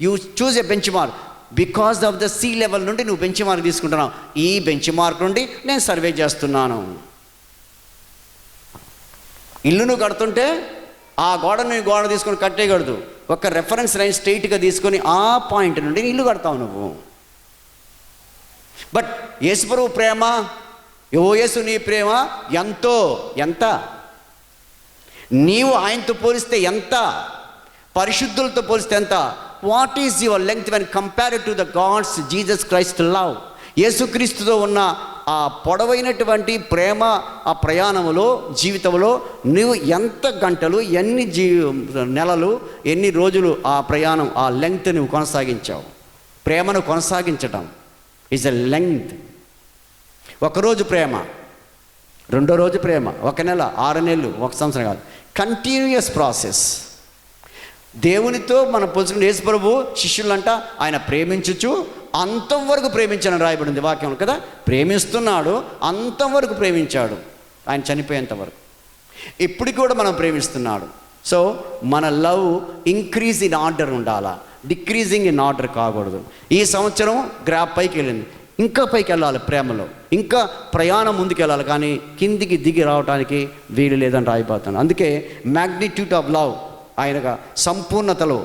S1: You choose a bench mark. Because of the sea level నుండి నువ్వు బెంచ్ మార్క్ తీసుకుంటున్నావు. ఈ బెంచ్ మార్క్ నుండి నేను సర్వే చేస్తున్నాను. ఇల్లును కడుతుంటే ఆ గోడని గోడ తీసుకొని కట్టేయకూడదు. ఒక రెఫరెన్స్ లైన్ స్ట్రైట్గా తీసుకొని ఆ పాయింట్ నుండి ఇల్లు కడతావు నువ్వు. బట్ యేసుప్రభు ప్రేమ, యేసు నీ ప్రేమ ఎంతో, ఎంత, నీవు ఆయనతో పోలిస్తే ఎంత, పరిశుద్ధులతో పోలిస్తే ఎంత. What is your length when compared to the God's Jesus Christ love? యేసుక్రీస్తుతో ఉన్న ఆ పొడవైనటువంటి ప్రేమ, ఆ ప్రయాణంలో, జీవితంలో నువ్వు ఎంత గంటలు, ఎన్ని నెలలు, ఎన్ని రోజులు ఆ ప్రయాణం, ఆ లెంగ్త్ నువ్వు కొనసాగించావు. ప్రేమను కొనసాగించటం ఈజ్ ఎ లెంగ్త్. ఒకరోజు ప్రేమ, రెండో రోజు ప్రేమ, 1 నెల, 6 నెలలు, 1 సంవత్సరం కాదు, కంటిన్యూయస్ ప్రాసెస్. దేవునితో మనం పోల్చుకున్న యేసు ప్రభు శిష్యులంట ఆయన ప్రేమించుచు అంతవరకు ప్రేమించాలని రాయబడింది వాక్యం కదా. ప్రేమిస్తున్నాడు, అంతవరకు ప్రేమించాడు, ఆయన చనిపోయేంత వరకు. ఇప్పటికి కూడా మనం ప్రేమిస్తున్నాడు. సో మన లవ్ ఇంక్రీజ్ ఇన్ ఆర్డర్ ఉండాలా, డిక్రీజింగ్ ఇన్ ఆర్డర్ కాకూడదు. ఈ సంవత్సరం గ్రాఫ్ పైకి వెళ్ళింది, ఇంకా పైకి వెళ్ళాలి ప్రేమలో, ఇంకా ప్రయాణం ముందుకు వెళ్ళాలి, కానీ కిందికి దిగి రావడానికి వీలు లేదని రాయిపోతాను. అందుకే మ్యాగ్నిట్యూడ్ ఆఫ్ లవ్ ఆయనగా సంపూర్ణతలో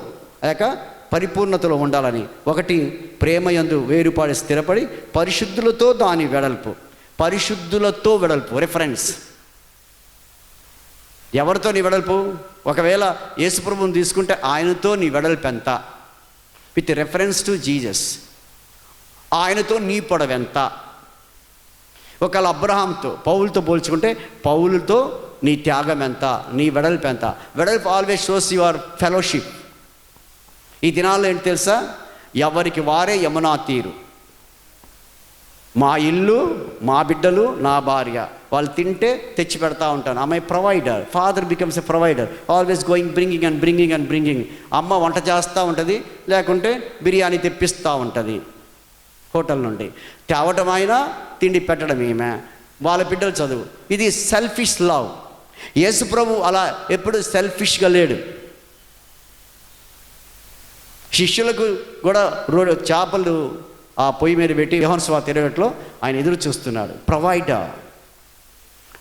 S1: లేక పరిపూర్ణతలో ఉండాలని. ఒకటి, ప్రేమ యందు వేరుపాడి స్థిరపడి పరిశుద్ధులతో దాని వెడల్పు, పరిశుద్ధులతో వెడల్పు రెఫరెన్స్. ఎవరితో నీ వెడల్పు? ఒకవేళ యేసుప్రభుని తీసుకుంటే ఆయనతో నీ వెడల్పు ఎంత, విత్ రెఫరెన్స్ టు జీసస్. ఆయనతో నీ పొడవెంత. ఒకవేళ అబ్రహాంతో, పౌలుతో పోల్చుకుంటే పౌలుతో నీ త్యాగం ఎంత, నీ వెడల్పు ఎంత. వెడల్పు ఆల్వేస్ షోస్ యువర్ ఫెలోషిప్. ఈ దినాల్లో ఏంటి తెలుసా, ఎవరికి వారే యమునా తీరు. మా ఇల్లు, మా బిడ్డలు, నా భార్య, వాళ్ళు తింటే తెచ్చి పెడతా ఉంటాను. అమ్మాయి provider, father becomes a provider, always going bringing and bringing and bringing. అమ్మ వంట చేస్తూ ఉంటుంది, లేకుంటే బిర్యానీ తెప్పిస్తూ ఉంటుంది హోటల్ నుండి. తేవటం అయినా తిండి పెట్టడం ఈమె, వాళ్ళ బిడ్డలు చదువు. ఇది సెల్ఫిష్ లవ్. యేసు ప్రభు అలా ఎప్పుడు సెల్ఫిష్గా లేడు. శిష్యులకు కూడా చేపలు ఆ పొయ్యి మీద పెట్టి యోహాను సువార్త 21లో ఆయన ఎదురు చూస్తున్నాడు. ప్రొవైడర్,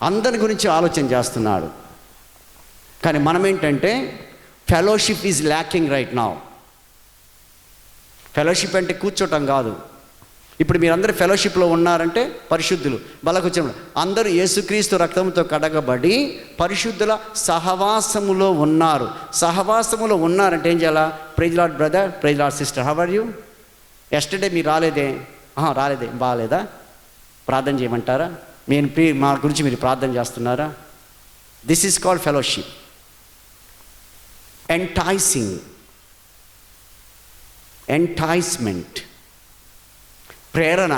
S1: అందరి గురించి ఆలోచన చేస్తున్నాడు. కానీ మనం ఏంటంటే fellowship is lacking right now. Fellowship అంటే కూర్చోటం కాదు. ఇప్పుడు మీరందరూ ఫెలోషిప్లో ఉన్నారంటే పరిశుద్ధులు, బలకొచ్చిన అందరూ యేసుక్రీస్తు రక్తంతో కడగబడి పరిశుద్ధుల సహవాసములో ఉన్నారు. సహవాసములో ఉన్నారంటే ఏం చేయాలా? Praise Lord brother, praise Lord sister, how are you? Yesterday మీరు రాలేదే? రాలేదే, బాగాలేదా? ప్రార్థన చేయమంటారా? మా గురించి మీరు ప్రార్థన చేస్తున్నారా? This is called fellowship. Enticement, ప్రేరణ,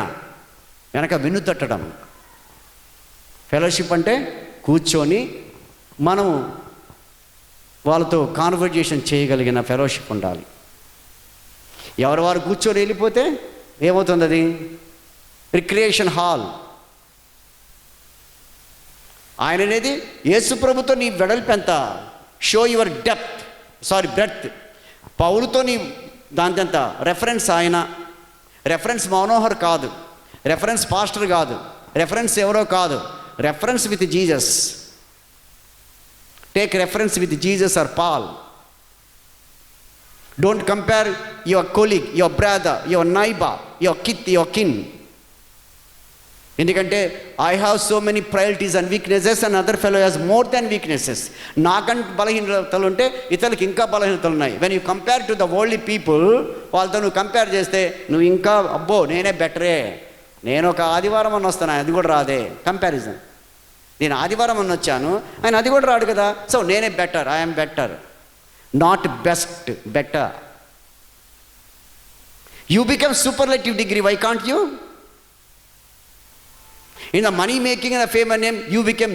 S1: వెనక వెన్నుతట్టడం. ఫెలోషిప్ అంటే కూర్చొని మనము వాళ్ళతో కాన్వర్జేషన్ చేయగలిగిన ఫెలోషిప్ ఉండాలి. ఎవరు వారు కూర్చొని వెళ్ళిపోతే ఏమవుతుంది? అది రిక్రియేషన్ హాల్. ఆయన అనేది యేసు ప్రభుతో నీ వెడల్పు ఎంత, షో యువర్ బ్రెడ్త్. పౌలుతో నీ దాని ఎంత రెఫరెన్స్. ఆయన రెఫరెన్స్ మనోహర్ కాదు, రెఫరెన్స్ పాస్టర్ కాదు, రెఫరెన్స్ ఎవరో కాదు, reference with Jesus. Take reference with Jesus or Paul. Don't compare your colleague, your brother, your neighbour, your kin. ఎందుకంటే I have so many priorities and weaknesses and other fellow has more than weaknesses. నాకంటే బలహీనతలు ఉంటే ఇతరులకి ఇంకా బలహీనతలు ఉన్నాయి. When you compare to the worldly people, వాళ్ళతో నువ్వు కంపేర్ చేస్తే నువ్వు ఇంకా అబ్బో నేనే బెటరే, నేను ఒక ఆదివారం అని వస్తాను, అది కూడా రాదే. కంపారిజన్. నేను ఆదివారం అని వచ్చాను, ఆయన అది కూడా రాడు కదా, సో నేనే better, I'm better. Not best, better. You become superlative degree, why can't you? In the money making and the fame and name, you become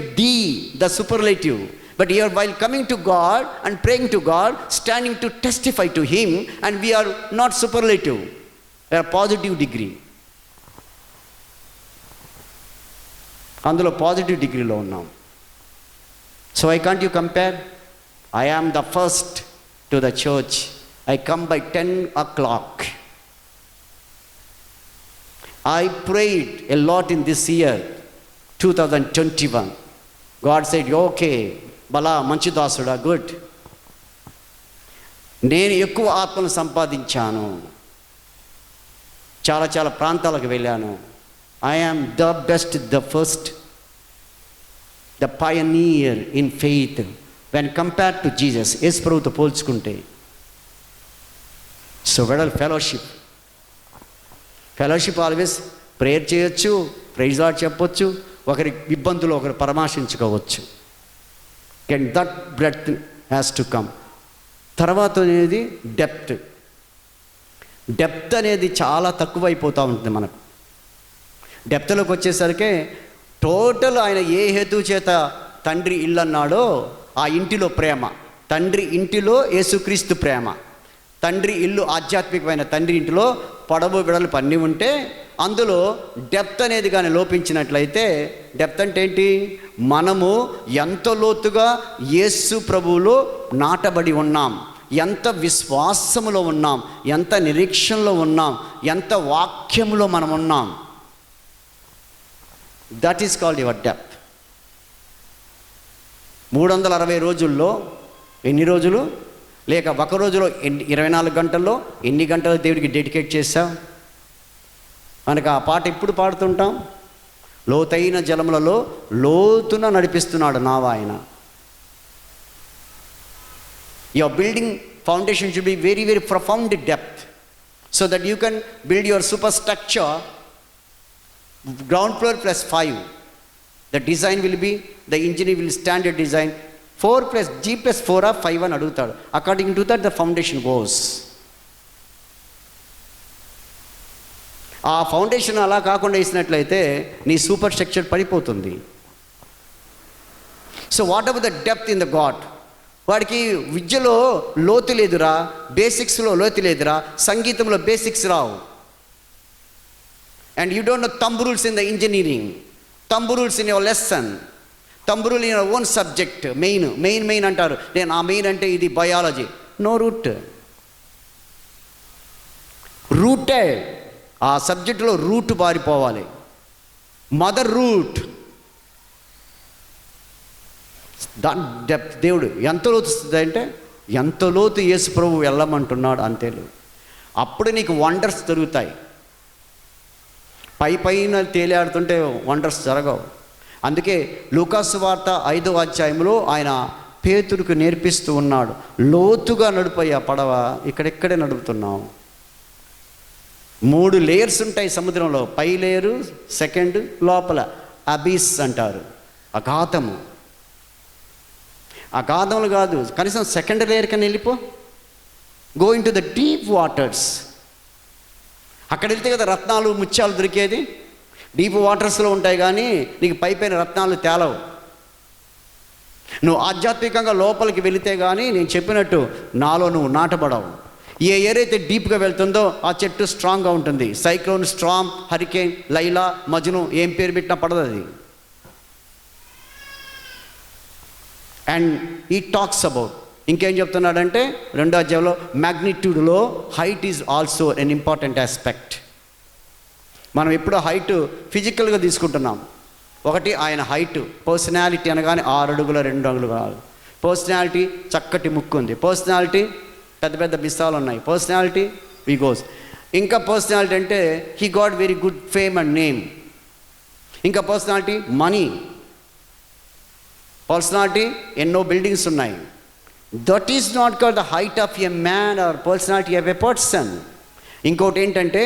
S1: the superlative. But here, while coming to God and praying to God, standing to testify to Him, and we are not superlative, we are positive degree. అందులో పాజిటివ్ డిగ్రీలో ఉన్నాం. So why can't you compare? I am the first to the church. I come by 10 o'clock. I prayed a lot in this year, 2021. God said, okay, bala, మంచి దాసుడా, గుడ్. నేను ఎక్కువ ఆత్మను సంపాదించాను, చాలా చాలా ప్రాంతాలకు వెళ్ళాను. I am the best, the first, the pioneer in faith when compared to Jesus. యేసు ప్రభువుతో పోల్చుకుంటే. సో వెడల్ ఫెలోషిప్ ఆల్వేస్ ప్రేయర్ చేయొచ్చు, ప్రైజ్ లార్డ్ చెప్పొచ్చు, ఒకరి ఇబ్బందులు ఒకరు పరామర్శించుకోవచ్చు. Can that breadth has to come. తర్వాత అనేది డెప్త్ అనేది చాలా తక్కువైపోతూ ఉంటుంది మనకు. డెప్త్లోకి వచ్చేసరికి టోటల్ ఆయన ఏ హేతు చేత తండ్రి ఇల్లు అన్నాడో ఆ ఇంటిలో ప్రేమ, తండ్రి ఇంటిలో యేసుక్రీస్తు ప్రేమ. తండ్రి ఇల్లు ఆధ్యాత్మికమైన తండ్రి ఇంటిలో పొడవు వెడల్పు అన్నీ ఉంటే అందులో డెప్త్ అనేది కానీ లోపించినట్లయితే, డెప్త్ అంటే ఏంటి? మనము ఎంత లోతుగా యేసు ప్రభువులో నాటబడి ఉన్నాం, ఎంత విశ్వాసములో ఉన్నాం, ఎంత నిరీక్షణలో ఉన్నాం, ఎంత వాక్యములో మనం ఉన్నాం. That is called your depth. 360 రోజుల్లో ఎన్ని రోజులు, లేక ఒక రోజులో 24 గంటల్లో ఎన్ని గంటలు దేవుడికి డెడికేట్ చేశావు? మనకు ఆ పాట ఎప్పుడు పాడుతుంటాం? లోతైన జలములలో లోతున నడిపిస్తున్నాడు నావ ఆయన. Your building foundation should be very very profound depth, so that you can build you're super structure. Ground floor plus 5. The design will be, the engineer will standard design 4 + G + 4 or 5 అని అడుగుతాడు. According to that the foundation goes. ఆ ఫౌండేషన్ అలా కాకుండా వేసినట్లయితే నీ సూపర్ స్ట్రక్చర్ పడిపోతుంది. So what ever the depth in the God. వాడికి విద్యలో లోతు లేదురా, బేసిక్స్లో లోతు లేదురా, సంగీతంలో basics Rao. And you don't know thumb rules in the engineering, thumb rules in your lesson, thumb rule in your own subject. Main అంటారు. నేను ఆ మెయిన్ అంటే ఇది బయాలజీ. No rooted. ఆ సబ్జెక్టులో రూట్ పారిపోవాలి. Mother route. దేవుడు ఎంత లోతు అంటే ఎంత లోతు యేసు ప్రభు వెళ్ళమంటున్నాడు అంతేలు. అప్పుడు నీకు వండర్స్ జరుగుతాయి. పైన తేలియాడుతుంటే వండర్స్ జరగవు. అందుకే లూకాసు వార్త 5వ అధ్యాయంలో ఆయన పేతురుకు నేర్పిస్తూ ఉన్నాడు, లోతుగా నడిపోయి ఆ పడవ, ఇక్కడెక్కడే నడుపుతున్నాం. 3 లేయర్స్ ఉంటాయి సముద్రంలో. పై లేయరు, సెకండ్, లోపల అబీస్ అంటారు, అఘాతము. అఘాతములు కాదు, కనీసం సెకండ్ లేయర్ కన్నా వెళ్ళిపో. Go in to the deep waters. అక్కడ వెళ్తే కదా రత్నాలు ముత్యాలు దొరికేది. డీప్ వాటర్స్లో ఉంటాయి, కానీ నీకు పైపైన రత్నాలు తేలవు. నువ్వు ఆధ్యాత్మికంగా లోపలికి వెళితే కానీ నేను చెప్పినట్టు నాలో నువ్వు నాటబడవు. ఏ ఏరైతే డీప్గా వెళ్తుందో ఆ చెట్టు స్ట్రాంగ్గా ఉంటుంది. Cyclone, storm, hurricane, Laila, Majnu, ఏం పేరు పెట్టినా పడదు అది. అండ్ ఈ టాక్స్ అబౌట్, ఇంకేం చెప్తున్నాడంటే 2వ అధ్యాయంలో మ్యాగ్నిట్యూడ్లో height is also an important aspect. మనం ఎప్పుడో హైట్ ఫిజికల్గా తీసుకుంటున్నాం. ఒకటి ఆయన హైట్, పర్సనాలిటీ అనగానే 6 అడుగుల 2 అడుగులు కాదు. పర్సనాలిటీ చక్కటి ముక్కు ఉంది, పర్సనాలిటీ పెద్ద పెద్ద బిస్తాలు ఉన్నాయి, పర్సనాలిటీ వి గోస్. ఇంకా పర్సనాలిటీ అంటే he got very good fame and name. ఇంకా పర్సనాలిటీ మనీ. పర్సనాలిటీ ఎన్నో బిల్డింగ్స్ ఉన్నాయి. That is not called the height of a man are personality of a person. ఇంకోటి ఏంటంటే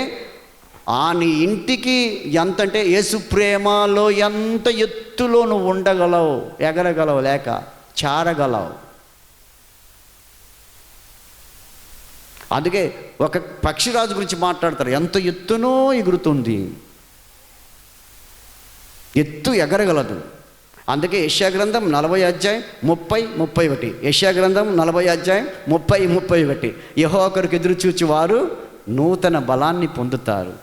S1: నీ ఇంటికి ఎంతంటే యేసు ప్రేమలో ఎంత ఎత్తులో నువ్వు ఉండగలవు, ఎగరగలవు, లేక చారగలవు. అందుకే ఒక పక్షిరాజు గురించి మాట్లాడతారు, ఎంత ఎత్తునో ఎగురుతుంది, ఎత్తు ఎగరగలదు. అందుకే యెషయా గ్రంథం 40 అధ్యాయం 30-31. యెషయా గ్రంథం 40 అధ్యాయం 30-31. యెహోవా కొరకు ఎదురు చూచి వారు నూతన బలాన్ని పొందుతారు.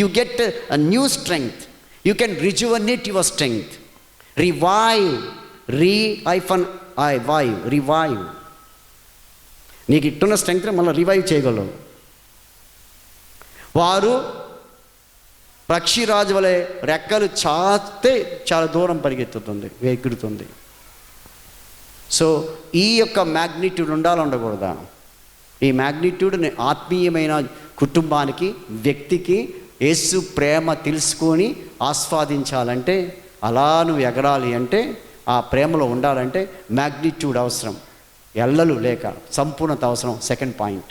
S1: You get a new strength. You can rejuvenate your strength. Revive. Revive. నీకు ఇట్టున్న స్ట్రెంగ్త్ మళ్ళీ రివైవ్ చేయగలవు. వారు పక్షిరాజు వలె రెక్కలు చాస్తే చాలా దూరం పరిగెత్తుతుంది, ఎగురుతుంది. సో ఈ యొక్క మ్యాగ్నిట్యూడ్ ఉండకూడదా? ఈ మ్యాగ్నిట్యూడ్ని ఆత్మీయమైన కుటుంబానికి, వ్యక్తికి యేసు ప్రేమ తెలుసుకొని ఆస్వాదించాలంటే, అలా నువ్వు ఎగరాలి అంటే, ఆ ప్రేమలో ఉండాలంటే మ్యాగ్నిట్యూడ్ అవసరం, ఎల్లలు లేక సంపూర్ణత అవసరం. Second point.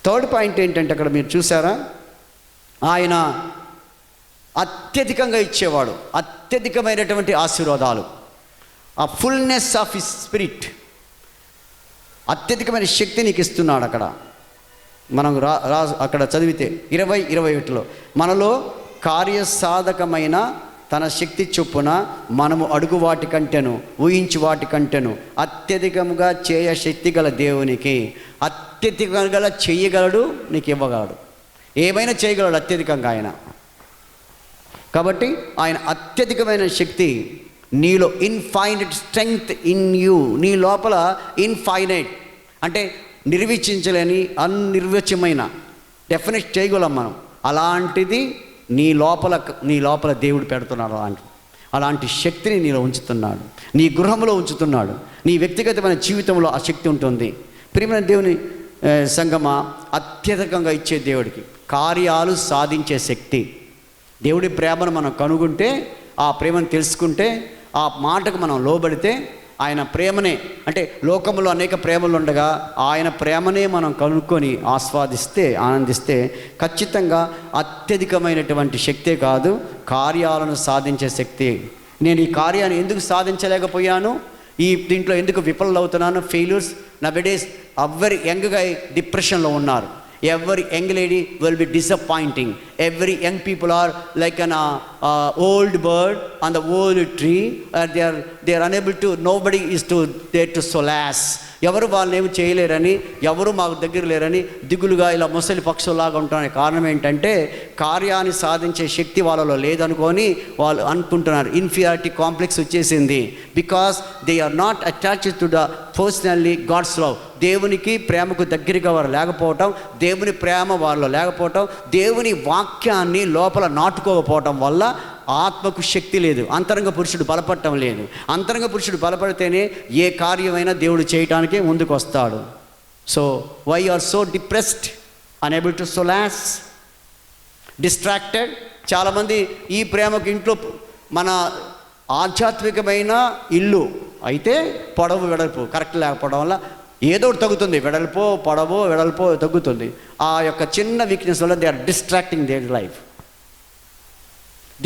S1: థర్డ్ పాయింట్ ఏంటంటే అక్కడ మీరు చూసారా, ఆయన అత్యధికంగా ఇచ్చేవాడు, అత్యధికమైనటువంటి ఆశీర్వాదాలు, ఆ ఫుల్నెస్ ఆఫ్ హిస్ స్పిరిట్, అత్యధికమైన శక్తి నీకు ఇస్తున్నాడు. అక్కడ మనం అక్కడ చదివితే 20-21లో మనలో కార్యసాధకమైన తన శక్తి చొప్పున మనము అడుగు వాటి కంటేను, ఊహించి వాటి కంటేను అత్యధికంగా చేయ శక్తి గల దేవునికి, అత్యధికంగా చేయగలడు, నీకు ఇవ్వగలడు, ఏమైనా చేయగలడు అత్యధికంగా ఆయన. కాబట్టి ఆయన అత్యధికమైన శక్తి నీలో, ఇన్ఫైనైట్ స్ట్రెంగ్త్ ఇన్ యూ, నీ లోపల ఇన్ఫైనైట్ అంటే నిర్వచించలేని, అనిర్వచమైన, డెఫినెట్ చేయగలం మనం. అలాంటిది నీ లోపల దేవుడు పెడుతున్నాడు. అలాంటి శక్తిని నీలో ఉంచుతున్నాడు, నీ గృహంలో ఉంచుతున్నాడు, నీ వ్యక్తిగతమైన జీవితంలో ఆ శక్తి ఉంటుంది. ప్రియమైన దేవుని సంగమా, అత్యధికంగా ఇచ్చే దేవుడికి కార్యాలు సాధించే శక్తి. దేవుడి ప్రేమను మనం కనుగొంటే, ఆ ప్రేమను తెలుసుకుంటే, ఆ మాటకు మనం లోబడితే, ఆయన ప్రేమనే, అంటే లోకంలో అనేక ప్రేమలు ఉండగా ఆయన ప్రేమనే మనం కనుక్కొని ఆస్వాదిస్తే, ఆనందిస్తే ఖచ్చితంగా అత్యధికమైనటువంటి శక్తే కాదు, కార్యాలను సాధించే శక్తి. నేను ఈ కార్యాన్ని ఎందుకు సాధించలేకపోయాను, దీంట్లో ఎందుకు విఫలవుతున్నాను, ఫెయిల్యూర్స్. నవడేస్ ఎవ్రీ యంగ్ గై డిప్రెషన్లో ఉన్నారు. Every young lady will be disappointing. Every young people are like an old bird on the old tree. They are unable to. Nobody is there to solace. ఎవరు వాళ్ళని ఏమి చేయలేరని, ఎవరు మాకు దగ్గర లేరని దిగులుగా ఇలా ముసలి పక్షుల్లాగా ఉంటున్నాయి. కారణం ఏంటంటే కార్యాన్ని సాధించే శక్తి వాళ్ళలో లేదనుకొని వాళ్ళు అనుకుంటున్నారు. ఇన్ఫీరియారిటీ కాంప్లెక్స్ వచ్చేసింది. Because they are not attached to the personally God's love. దేవునికి ప్రేమకు దగ్గరగా వారు లేకపోవటం, దేవుని ప్రేమ వారిలో లేకపోవటం, దేవుని వాక్యాన్ని లోపల నాటుకోకపోవటం వల్ల ఆత్మకు శక్తి లేదు, అంతరంగ పురుషుడు బలపడటం లేదు. అంతరంగ పురుషుడు బలపడితేనే ఏ కార్యమైనా దేవుడు చేయటానికి ముందుకు వస్తాడు. So why are so depressed, unable to solace, distracted. చాలామంది ఈ ప్రేమకు ఇంట్లో మన ఆధ్యాత్మికమైన ఇల్లు అయితే పొడవు వెడల్పు కరెక్ట్ లేకపోవడం వల్ల ఏదో ఒకటి తగ్గుతుంది, వెడల్పో తగ్గుతుంది. ఆ యొక్క చిన్న వీక్నెస్ వల్ల they are distracting their life.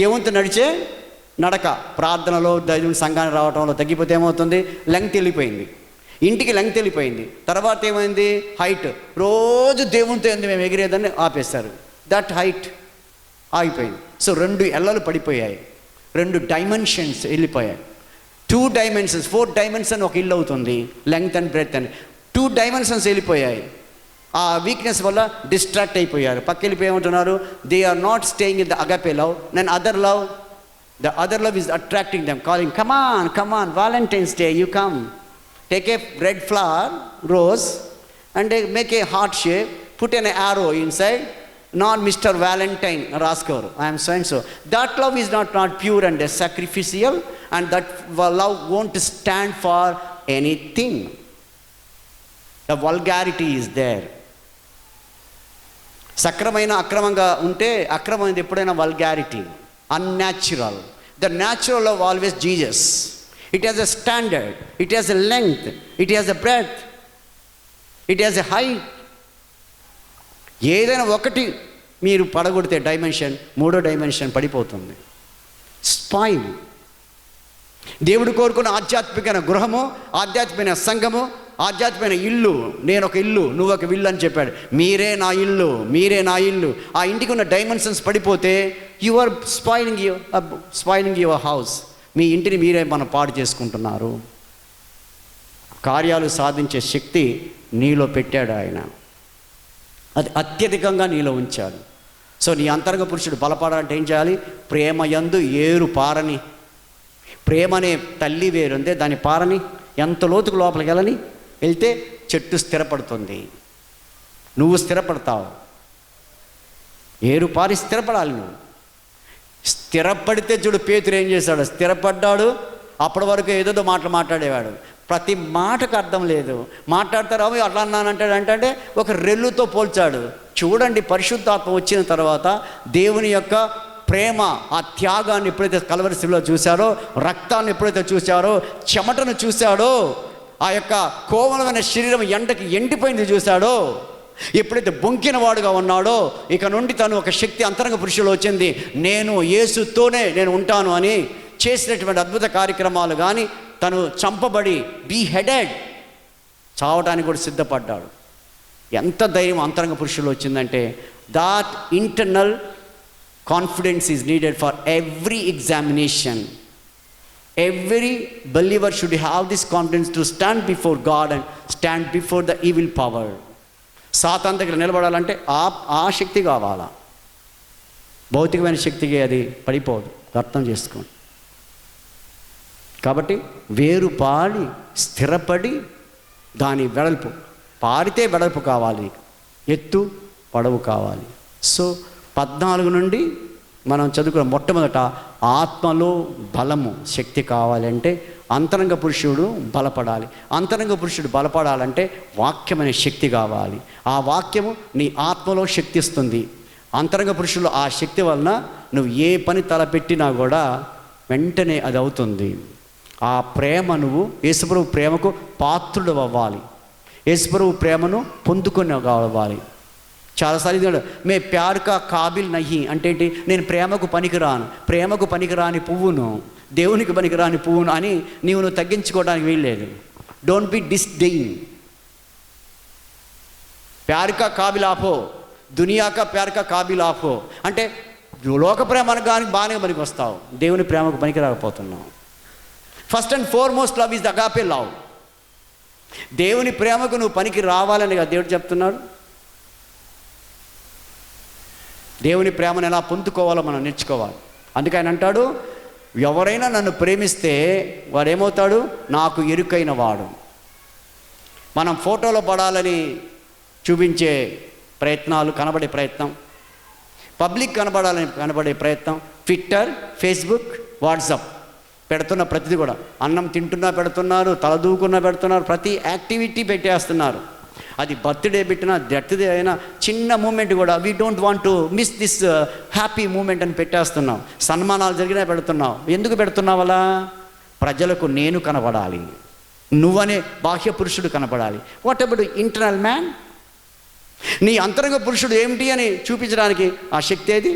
S1: దేవునితో నడిచే నడక ప్రార్థనలో దేవుని సంఘానికి రావడంలో తగ్గిపోతే ఏమవుతుంది, లెంగ్త్ వెళ్ళిపోయింది, ఇంటికి లెంగ్త్ వెళ్ళిపోయింది. తర్వాత ఏమైంది, హైట్, రోజు దేవునితో ఎందుకు మేము ఎగిరేదని ఆపేస్తారు, దట్ హైట్ ఆగిపోయింది. సో 2 ఎల్లలు పడిపోయాయి, 2 డైమెన్షన్స్ వెళ్ళిపోయాయి. 2 డైమెన్షన్స్, 4 డైమెన్షన్ ఒక ఇల్లు అవుతుంది, లెంగ్త్ అండ్ బ్రెడ్త్ అని 2 డైమెన్షన్స్ వెళ్ళిపోయాయి. ఆ వీక్నెస్ వల్ల డిస్ట్రాక్ట్ అయిపోయారు, పక్క వెళ్ళిపోయి ఉంటున్నారు. They are not staying in the agape love, then other love. The other love is attracting them, calling come on Valentine's day, you come, take a red flower rose and make a heart shape, put an arrow inside, not Mister Valentine రాసుకోరు, I'm so and so. That love is not pure and sacrificial, and that love won't stand for anything. The vulgarity is there. సక్రమైన అక్రమంగా ఉంటే, అక్రమమైనది ఎప్పుడైనా vulgarity, unnatural. The natural love always Jesus. It has a standard, it has a length, it has a breadth, it has a height. ఏదైనా ఒకటి మీరు పడగొడితే డైమెన్షన్, 3వ డైమెన్షన్ పడిపోతుంది, స్పాయిల్. దేవుడు కోరుకున్న ఆధ్యాత్మికమైన గృహము, ఆధ్యాత్మికమైన సంఘము, ఆధ్యాత్మికమైన ఇల్లు. నేను ఒక ఇల్లు, నువ్వు ఒక ఇల్లు అని చెప్పాడు. మీరే నా ఇల్లు, మీరే నా ఇల్లు. ఆ ఇంటికి ఉన్న డైమెన్షన్స్ పడిపోతే you are spoiling your house. మీ ఇంటిని మీరే మనం పాడు చేసుకుంటున్నారు. కార్యాలు సాధించే శక్తి నీలో పెట్టాడు ఆయన, అది అత్యధికంగా నీలో ఉంచాడు. సో నీ అంతరంగ పురుషుడు బలపడాలంటే ఏం చేయాలి, ప్రేమ యందు ఏరు పారని, ప్రేమ అనే తల్లి వేరుందే దాని పారని, ఎంత లోతుకు లోపలికి వెళ్తే చెట్టు స్థిరపడుతుంది, నువ్వు స్థిరపడతావు. ఏరు పారి స్థిరపడాలి నువ్వు. స్థిరపడితే చూడు పేతురు ఏం చేశాడు, స్థిరపడ్డాడు. అప్పటి వరకు ఏదో మాటలు మాట్లాడేవాడు, ప్రతి మాటకు అర్థం లేదు, మాట్లాడతారు అవి అట్లా అన్నానంటాడంటే ఒక రెల్లుతో పోల్చాడు. చూడండి, పరిశుద్ధాత్మ వచ్చిన తర్వాత దేవుని యొక్క ప్రేమ, ఆ త్యాగాన్ని ఎప్పుడైతే కల్వరి శిలువలో చూశారో, రక్తాన్ని ఎప్పుడైతే చూశారో, చెమటను చూశాడో, ఆ యొక్క కోమలమైన శరీరం ఎండకి ఎండిపోయింది చూశాడో, ఎప్పుడైతే బొంకిన వాడుగా ఉన్నాడో, ఇక నుండి తను ఒక శక్తి అంతరంగ పురుషులో వచ్చింది. నేను యేసుతోనే నేను ఉంటాను అని చేసినటువంటి అద్భుత కార్యక్రమాలు కానీ, తను చంపబడి బీహెడెడ్, చావడానికి కూడా సిద్ధపడ్డాడు. ఎంత ధైర్యం అంతరంగ పురుషులో వచ్చిందంటే, that internal confidence is needed for every examination. Every believer should have this confidence to stand before God and stand before the evil power. సాతాను దగ్గర నిలబడాలంటే ఆ శక్తి కావాలా, భౌతికమైన శక్తికి అది పడిపోదు, అర్థం చేసుకోండి. కాబట్టి వేరు పాడి స్థిరపడి, దాని వెడల్పు, పారితే వెడల్పు కావాలి, ఎత్తు పొడవు కావాలి. సో 14 నుండి మనం చదువుకున్న మొట్టమొదట ఆత్మలో బలము, శక్తి కావాలంటే అంతరంగ పురుషుడు బలపడాలి. అంతరంగ పురుషుడు బలపడాలంటే వాక్యమైన శక్తి కావాలి. ఆ వాక్యము నీ ఆత్మలో శక్తి ఇస్తుంది. అంతరంగ పురుషులు ఆ శక్తి వలన నువ్వు ఏ పని తలపెట్టినా కూడా వెంటనే అది అవుతుంది. ఆ ప్రేమ, నువ్వు యేసుప్రభు ప్రేమకు పాత్రుడు అవ్వాలి, యేసుప్రభు ప్రేమను పొందుకొని కావాలి. చాలాసార్లు ఇది మే ప్యార్ కా కాబిల్ నహి అంటే ఏంటి, నేను ప్రేమకు పనికిరాను, ప్రేమకు పనికిరాని పువ్వును, దేవునికి పనికిరాని పువ్వును అని నువ్వు తగ్గించుకోవడానికి వీల్లేదు. Don't be డిస్డెయిన్. ప్యార్ కా కాబిల్ ఆపో, దునియా కా ప్యార్ కా కాబిల్ ఆపో అంటే లోక ప్రేమకు కానీ బాగానే పనికి వస్తావు, దేవుని ప్రేమకు పనికి రాకపోతున్నావు. First and foremost love is the agape love. దేవుని ప్రేమకు నువ్వు పనికి రావాలని దేవుడు చెప్తున్నాడు. దేవుని ప్రేమను ఎలా పొందుకోవాలో మనం నేర్చుకోవాలి. అందుకే ఆయన అంటాడు, ఎవరైనా నన్ను ప్రేమిస్తే వాడేమవుతాడు? నాకు ఎరుకైన వాడు. మనం ఫోటోలో పడాలని చూపించే ప్రయత్నాలు, కనబడే ప్రయత్నం, పబ్లిక్ కనబడే ప్రయత్నం, ట్విట్టర్, ఫేస్బుక్, వాట్సాప్ పెడుతున్న ప్రతిదీ కూడా, అన్నం తింటున్నా పెడుతున్నారు, తలదూకున్నా పెడుతున్నారు, ప్రతి యాక్టివిటీ పెట్టేస్తున్నారు. అది బర్త్డే పెట్టినా, బర్త్డే అయినా, చిన్న మూమెంట్ కూడా we don't want to miss this happy moment అని పెట్టేస్తున్నాం. సన్మానాలు జరిగినా పెడుతున్నావు. ఎందుకు పెడుతున్నావు అలా? ప్రజలకు నేను కనబడాలి, నువ్వనే బాహ్య పురుషుడు కనబడాలి. What about internal man? నీ అంతరంగ పురుషుడు ఏమిటి అని చూపించడానికి ఆ శక్తి ఏది?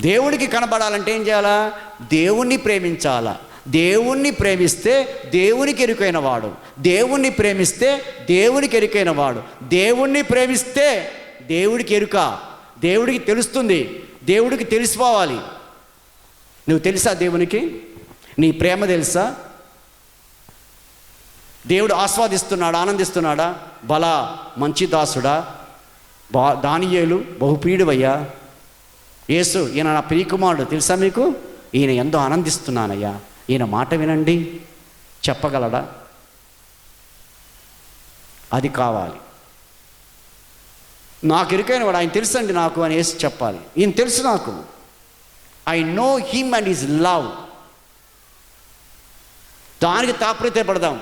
S1: దేవుడికి కనబడాలంటే ఏం చేయాలా? దేవుణ్ణి ప్రేమించాలా. దేవుణ్ణి ప్రేమిస్తే దేవునికి ఎరుకైన వాడు. దేవుణ్ణి ప్రేమిస్తే దేవునికి ఎరుకైన వాడు. దేవుణ్ణి ప్రేమిస్తే దేవుడికి ఎరుక, దేవుడికి తెలుస్తుంది, దేవుడికి తెలిసిపోవాలి. నువ్వు తెలుసా దేవునికి? నీ ప్రేమ తెలుసా? దేవుడు ఆస్వాదిస్తున్నాడా, ఆనందిస్తున్నాడా? బలా మంచి దాసుడా, దానియేలు బహుపీడువయ్యా, యేసు ఈయన నా ప్రియకుమారుడు తెలుసా మీకు? ఈయన ఎంతో ఆనందిస్తున్నానయ్యా, ఈయన మాట వినండి చెప్పగలడా? అది కావాలి. నాకు ఇరుకైన వాడు, ఆయన తెలుసండి నాకు అని యేసు చెప్పాలి. ఈయన తెలుసు నాకు, I know him and his love. దానికి తాపత్రయపడదాం.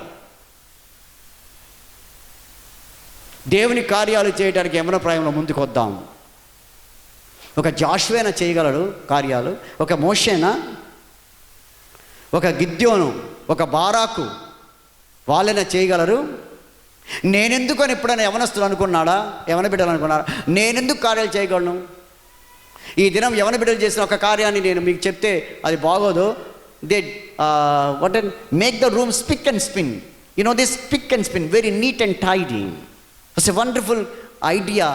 S1: దేవుని కార్యాలు చేయడానికి యవ్వన ప్రాయంలో ముందుకు వద్దాం. ఒక జాషువైనా చేయగలడు కార్యాలు, ఒక మోషేనా, ఒక గిద్యోను, ఒక బారాకు వాళ్ళైనా చేయగలరు. నేనెందుకు అని ఎప్పుడైనా యవనస్తులు అనుకున్నాడా? యవన బిడ్డలు అనుకున్నాడా నేనెందుకు కార్యాలు చేయగలను? ఈ దినం యవన బిడ్డలు చేసిన ఒక కార్యాన్ని నేను మీకు చెప్తే అది బాగోదు. They what and make the room spick and span. You know this spick and span, very neat and tidy. It's a wonderful idea.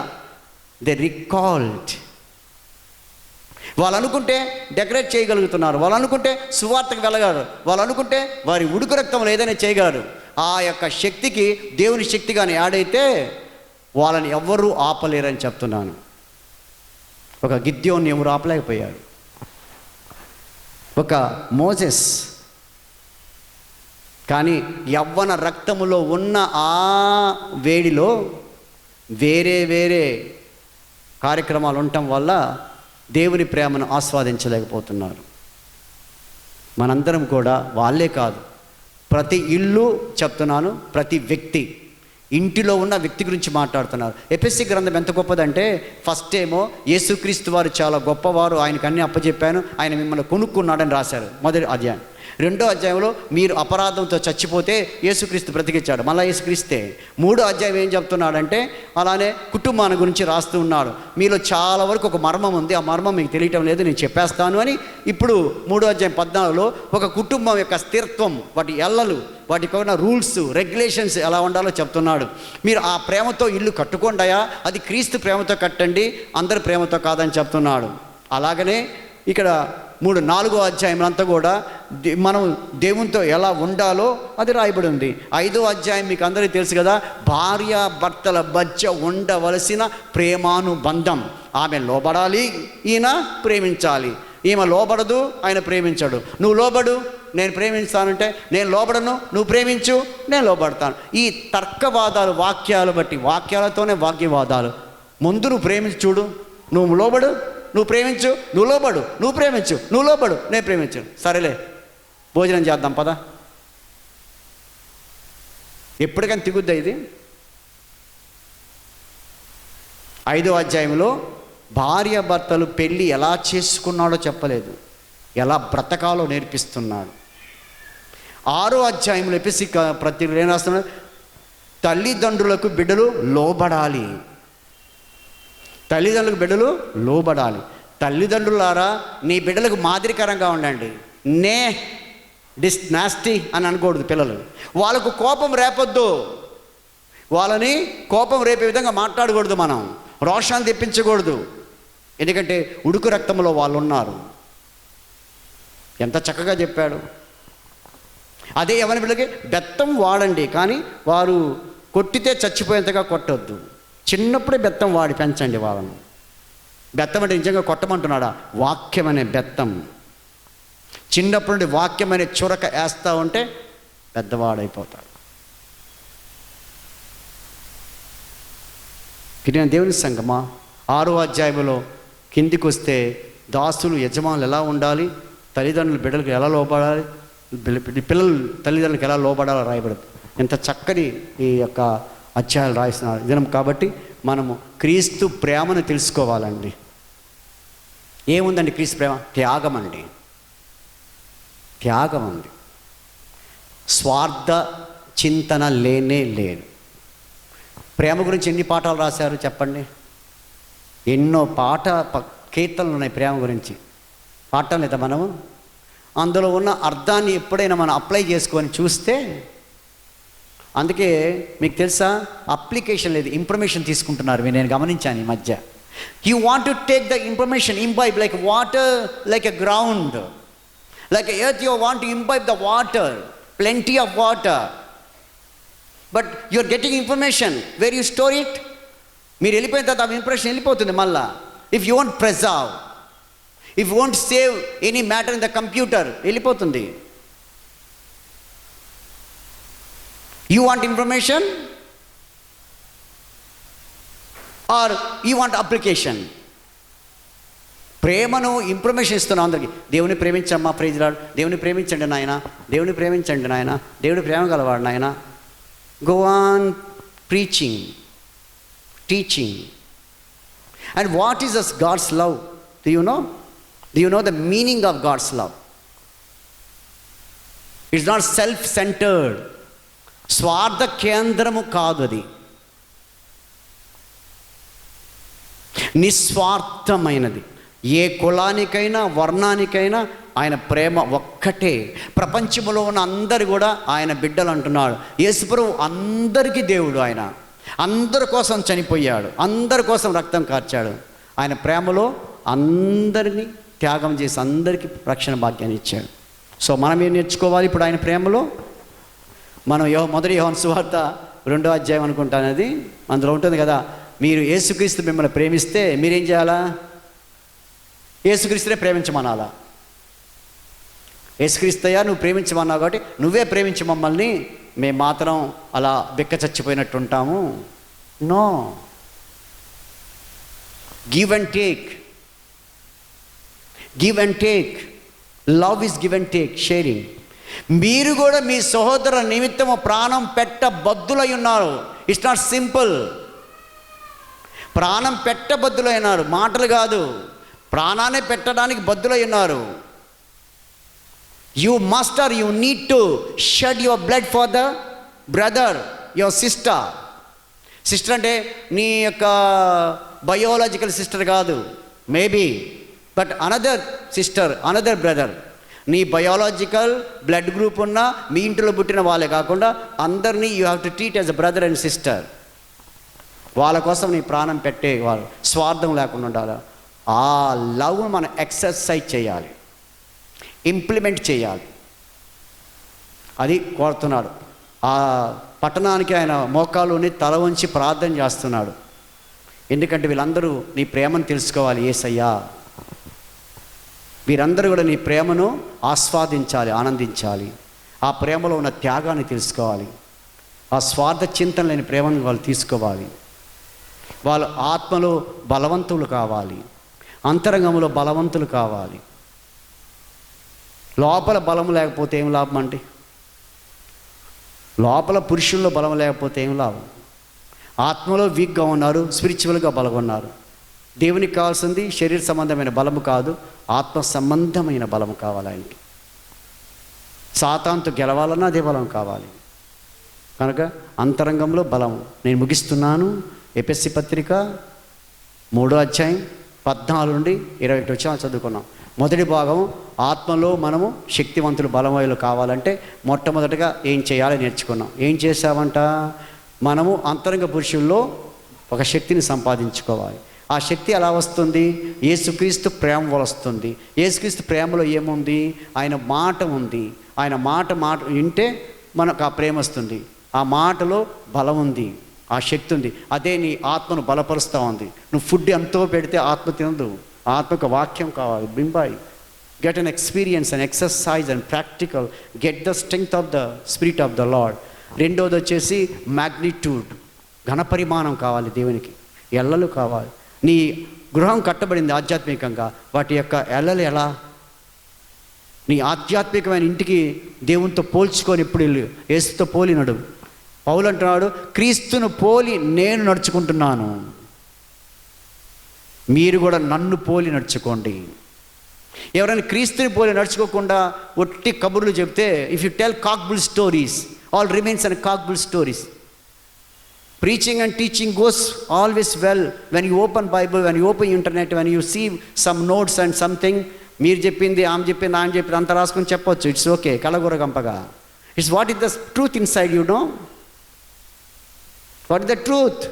S1: They recalled. వాళ్ళు అనుకుంటే డెకరేట్ చేయగలుగుతున్నారు, వాళ్ళు అనుకుంటే సువార్తకు వెళ్ళగలరు, వాళ్ళు అనుకుంటే వారి ఉడుకు రక్తంలో ఏదైనా చేయగలరు. ఆ యొక్క శక్తికి దేవుని శక్తి కానీ యాడ్ అయితే వాళ్ళని ఎవ్వరూ ఆపలేరని చెప్తున్నాను. ఒక గిద్యోన్ని ఎవరు ఆపలేకపోయాడు. ఒక మోసెస్ కానీ యవ్వన రక్తములో ఉన్న ఆ వేడిలో వేరే వేరే కార్యక్రమాలు ఉండటం వల్ల దేవుని ప్రేమను ఆస్వాదించలేకపోతున్నారు. మనందరం కూడా, వాళ్ళే కాదు, ప్రతి ఇల్లు చెప్తున్నాను, ప్రతి వ్యక్తి, ఇంటిలో ఉన్న వ్యక్తి గురించి మాట్లాడుతున్నారు. ఎఫెసీ గ్రంథం ఎంత గొప్పదంటే, ఫస్ట్ ఏమో యేసుక్రీస్తు వారు చాలా గొప్పవారు, ఆయనకు అన్నీ అప్పచెప్పాను, ఆయన మిమ్మల్ని కొనుక్కున్నాడని రాశారు మొదటి అధ్యాయం. రెండో అధ్యాయంలో మీరు అపరాధంతో చచ్చిపోతే యేసుక్రీస్తు బ్రతికించాడు, మళ్ళీ యేసుక్రీస్తే. మూడో అధ్యాయం ఏం చెప్తున్నాడంటే, అలానే కుటుంబాన్ని గురించి రాస్తూ ఉన్నాడు. మీలో చాలా వరకు ఒక మర్మం ఉంది, ఆ మర్మం మీకు తెలియటం లేదు, నేను చెప్పేస్తాను అని. ఇప్పుడు మూడో అధ్యాయం 14లో ఒక కుటుంబం యొక్క స్థిరత్వం, వాటి ఎల్లలు, వాటికి ఉన్న రూల్స్ రెగ్యులేషన్స్ ఎలా ఉండాలో చెప్తున్నాడు. మీరు ఆ ప్రేమతో ఇల్లు కట్టుకోండియా, అది క్రీస్తు ప్రేమతో కట్టండి, అందరి ప్రేమతో కాదని చెప్తున్నాడు. అలాగనే ఇక్కడ 3-4 అధ్యాయంలంతా కూడా మనం దేవునితో ఎలా ఉండాలో అది రాయబడి ఉంది. 5వ అధ్యాయం మీకు అందరికీ తెలుసు కదా, భార్య భర్తల మధ్య ఉండవలసిన ప్రేమానుబంధం. ఆమె లోబడాలి, ఈయన ప్రేమించాలి. ఈమె లోబడదు, ఆయన ప్రేమించాడు. నువ్వు లోబడు, నేను ప్రేమిస్తానంటే, నేను లోబడను, నువ్వు ప్రేమించు, నేను లోబడతాను. ఈ తర్కవాదాలు, వాక్యాలు బట్టి, వాక్యాలతోనే వాక్యవాదాలు. ముందు నువ్వు ప్రేమించి చూడు, నువ్వు లోబడు, నువ్వు ప్రేమించు, నువ్వు లోబడు, నువ్వు ప్రేమించు, నువ్వు లోబడు, నేను ప్రేమించు. సరేలే భోజనం చేద్దాం పద. ఎప్పటికైనా తిగుద్దా ఇది? 5వ అధ్యాయంలో భార్య భర్తలు పెళ్ళి ఎలా చేసుకున్నాడో చెప్పలేదు, ఎలా బ్రతకాలో నేర్పిస్తున్నాడు. 6వ అధ్యాయంలో ఎపిసి ప్రతి ఏం రాస్తున్నాడు? తల్లిదండ్రులకు బిడ్డలు లోబడాలి. తల్లిదండ్రులకు బిడ్డలు లోబడాలి. తల్లిదండ్రులారా, నీ బిడ్డలకు మాదిరికరంగా ఉండండి. నాస్టీ అని అనకూడదు పిల్లలు. వాళ్ళకు కోపం రేపొద్దు, వాళ్ళని కోపం రేపే విధంగా మాట్లాడకూడదు, మనం రోషాన్ని తెప్పించకూడదు. ఎందుకంటే ఉడుకు రక్తంలో వాళ్ళు ఉన్నారు. ఎంత చక్కగా చెప్పాడు. అదే ఎవరి బిడ్డకి బెత్తం వాడండి, కానీ వారు కొట్టితే చచ్చిపోయేంతగా కొట్టొద్దు. చిన్నప్పుడే బెత్తం వాడి పెంచండి వాళ్ళను. బెత్తం అంటే నిజంగా కొట్టమంటున్నాడా? వాక్యం అనే బెత్తం. చిన్నప్పటి నుండి వాక్యం అనే చురక వేస్తూ ఉంటే పెద్దవాడైపోతాడు. ప్రియమైన దేవుని సంగమా, 6వ అధ్యాయంలో కిందికి వస్తే దాసులు యజమానులు ఎలా ఉండాలి, తల్లిదండ్రులు బిడ్డలకు ఎలా లోబడాలి, పిల్లలు తల్లిదండ్రులకు ఎలా లోబడాలో రాయబడుతుంది. ఎంత చక్కని ఈ యొక్క అధ్యాయాలు రాయిస్తున్నారు దినం. కాబట్టి మనము క్రీస్తు ప్రేమను తెలుసుకోవాలండి. ఏముందండి క్రీస్తు ప్రేమ? త్యాగం అండి. త్యాగం ఉంది. స్వార్థ చింతన లేనే లేదు. ప్రేమ గురించి ఎన్ని పాఠాలు రాశారు చెప్పండి? ఎన్నో కీర్తనలు ఉన్నాయి ప్రేమ గురించి. పాఠం లేదా మనము? అందులో ఉన్న అర్థాన్ని ఎప్పుడైనా మనం అప్లై చేసుకొని చూస్తే, అందుకే మీకు తెలుసా, అప్లికేషన్ లేదు, ఇన్ఫర్మేషన్ తీసుకుంటున్నారు. నేను గమనించాను ఈ మధ్య. You want to take the information, imbibe like water, like a ground, like earth. You want to imbibe the water, plenty of water, but you are getting information. Where you store it? మీరు వెళ్ళిపోయిన తర్వాత ఆ ఇంప్రెషన్ వెళ్ళిపోతుంది మళ్ళా. If you want preserve, if you want save any matter in the computer, వెళ్ళిపోతుంది. You want information or you want application? ప్రేమను ఇన్ఫర్మేషన్ ఇస్తున్నాం అందరికీ. దేవుని ప్రేమించమ్మా, ప్రైజ్ లార్డ్. దేవుని ప్రేమించండి నాయన, దేవుని ప్రేమించండి నాయన, దేవుడి ప్రేమ గలవాడు నాయన. Go on preaching, teaching. And what is this God's love? Do you know the meaning of God's love? It's not self centred. స్వార్థ కేంద్రము కాదు అది, నిస్వార్థమైనది. ఏ కులానికైనా వర్ణానికైనా ఆయన ప్రేమ ఒక్కటే. ప్రపంచంలో ఉన్న అందరు కూడా ఆయన బిడ్డలు అంటున్నాడు. యేసుప్రభువు అందరికీ దేవుడు. ఆయన అందరి కోసం చనిపోయాడు, అందరి కోసం రక్తం కార్చాడు. ఆయన ప్రేమలో అందరినీ త్యాగం చేసి అందరికీ రక్షణ భాగ్యాన్ని ఇచ్చాడు. సో మనం ఏం నేర్చుకోవాలి ఇప్పుడు ఆయన ప్రేమలో? మనం మొదటి యోహాను సువార్త 2వ అధ్యాయం అనుకుంటాను, అది అందులో ఉంటుంది కదా, మీరు యేసుక్రీస్తు మిమ్మల్ని ప్రేమిస్తే మీరేం చేయాలా? యేసుక్రీస్తునే ప్రేమించమనాలా? యేసుక్రీస్తయ్యా నువ్వు ప్రేమించమన్నావు కాబట్టి నువ్వే ప్రేమించి మమ్మల్ని, మేము మాత్రం అలా బిక్క చచ్చిపోయినట్టు ఉంటాము. No, give and take. Give and take. Love is give and take, sharing. మీరు కూడా మీ సహోదరు నిమిత్తము ప్రాణం పెట్టబద్దులై ఉన్నారు. It's not simple. ప్రాణం పెట్టబద్దులై ఉన్నారు, మాటలు కాదు, ప్రాణాన్ని పెట్టడానికి బద్దులై ఉన్నారు. You must or you need to shed your blood for the brother, your sister. Sister అంటే నీ యొక్క బయోలాజికల్ సిస్టర్ కాదు, maybe, but another sister, another brother. నీ బయోలాజికల్ బ్లడ్ గ్రూప్ ఉన్న మీ ఇంటిలో పుట్టిన వాళ్ళే కాకుండా అందరినీ you have to treat as a brother and sister. వాళ్ళ కోసం నీ ప్రాణం పెట్టే వాళ్ళు, స్వార్థం లేకుండా ఉండాలి. ఆ లవ్ మనం ఎక్సర్సైజ్ చేయాలి, ఇంప్లిమెంట్ చేయాలి. అది కోరుతున్నాడు. ఆ పట్టణానికి ఆయన మోకాలుని తల వంచి ప్రార్థన చేస్తున్నాడు. ఎందుకంటే వీళ్ళందరూ నీ ప్రేమను తెలుసుకోవాలి యేసయ్యా. వీరందరూ కూడా నీ ప్రేమను ఆస్వాదించాలి, ఆనందించాలి. ఆ ప్రేమలో ఉన్న త్యాగాన్ని తెలుసుకోవాలి. ఆ స్వార్థ చింతన లేని ప్రేమను వాళ్ళు తీసుకోవాలి. వాళ్ళు ఆత్మలో బలవంతులు కావాలి, అంతరంగంలో బలవంతులు కావాలి. లోపల బలం లేకపోతే ఏం లాభం అండి? లోపల పురుషుల్లో బలం లేకపోతే ఏం లాభం? ఆత్మలో వీక్గా ఉన్నారు, స్పిరిచువల్గా బలగొన్నారు. దేవునికి కావాల్సింది శరీర సంబంధమైన బలము కాదు, ఆత్మ సంబంధమైన బలము కావాలి ఆయనకి. సాతానుతో గెలవాలన్నా అదే బలం కావాలి. కనుక అంతరంగంలో బలం. నేను ముగిస్తున్నాను. ఎఫెసీ పత్రిక 3వ అధ్యాయం 14 నుండి 21 వచనాలు చదువుకున్నాం. మొదటి భాగం, ఆత్మలో మనము శక్తివంతులు బలమయులు కావాలంటే మొట్టమొదటిగా ఏం చేయాలో నేర్చుకున్నాం. ఏం చేసామంట? మనము అంతరంగ పురుషుల్లో ఒక శక్తిని సంపాదించుకోవాలి. ఆ శక్తి ఎలా వస్తుంది? యేసుక్రీస్తు ప్రేమ వస్తుంది. యేసుక్రీస్తు ప్రేమలో ఏముంది? ఆయన మాట ఉంది. ఆయన మాట వింటే మనకు ఆ ప్రేమ వస్తుంది. ఆ మాటలో బలం ఉంది. ఆ శక్తి ఉంది. అదే నీ ఆత్మను బలపరుస్తూ ఉంది. నువ్వు ఫుడ్ ఎంతో పెడితే ఆత్మ తినదు. ఆత్మకు వాక్యం కావాలి. బింబాయి get an experience and exercise and practical, get the strength of the spirit of the Lord. రెండోది వచ్చేసి మ్యాగ్నిట్యూడ్, ఘనపరిమాణం కావాలి దేవునికి. ఎల్లలు కావాలి. నీ గృహం కట్టబడింది ఆధ్యాత్మికంగా, వాటి యొక్క ఎల్లలు ఎలా? నీ ఆధ్యాత్మికమైన ఇంటికి దేవునితో పోల్చుకొని ఎప్పుడు వెళ్ళు. యేసుతో పోలి నడు. పౌలు అంటున్నాడు, క్రీస్తును పోలి నేను నడుచుకుంటున్నాను, మీరు కూడా నన్ను పోలి నడుచుకోండి. ఎవరైనా క్రీస్తుని పోలి నడుచుకోకుండా ఒట్టి కబుర్లు చెప్తే, if you tell cock bull stories, all remains and cock bull stories. Preaching and teaching goes always well when you open Bible, when you open internet, when you see some notes and something. మీరు చెప్పింది, ఆమె చెప్పింది, ఆయన చెప్పింది అంత రాసుకొని చెప్పొచ్చు. ఇట్స్ ఓకే, కలగూర గంపగా. It's what is the truth inside you know? What is the truth?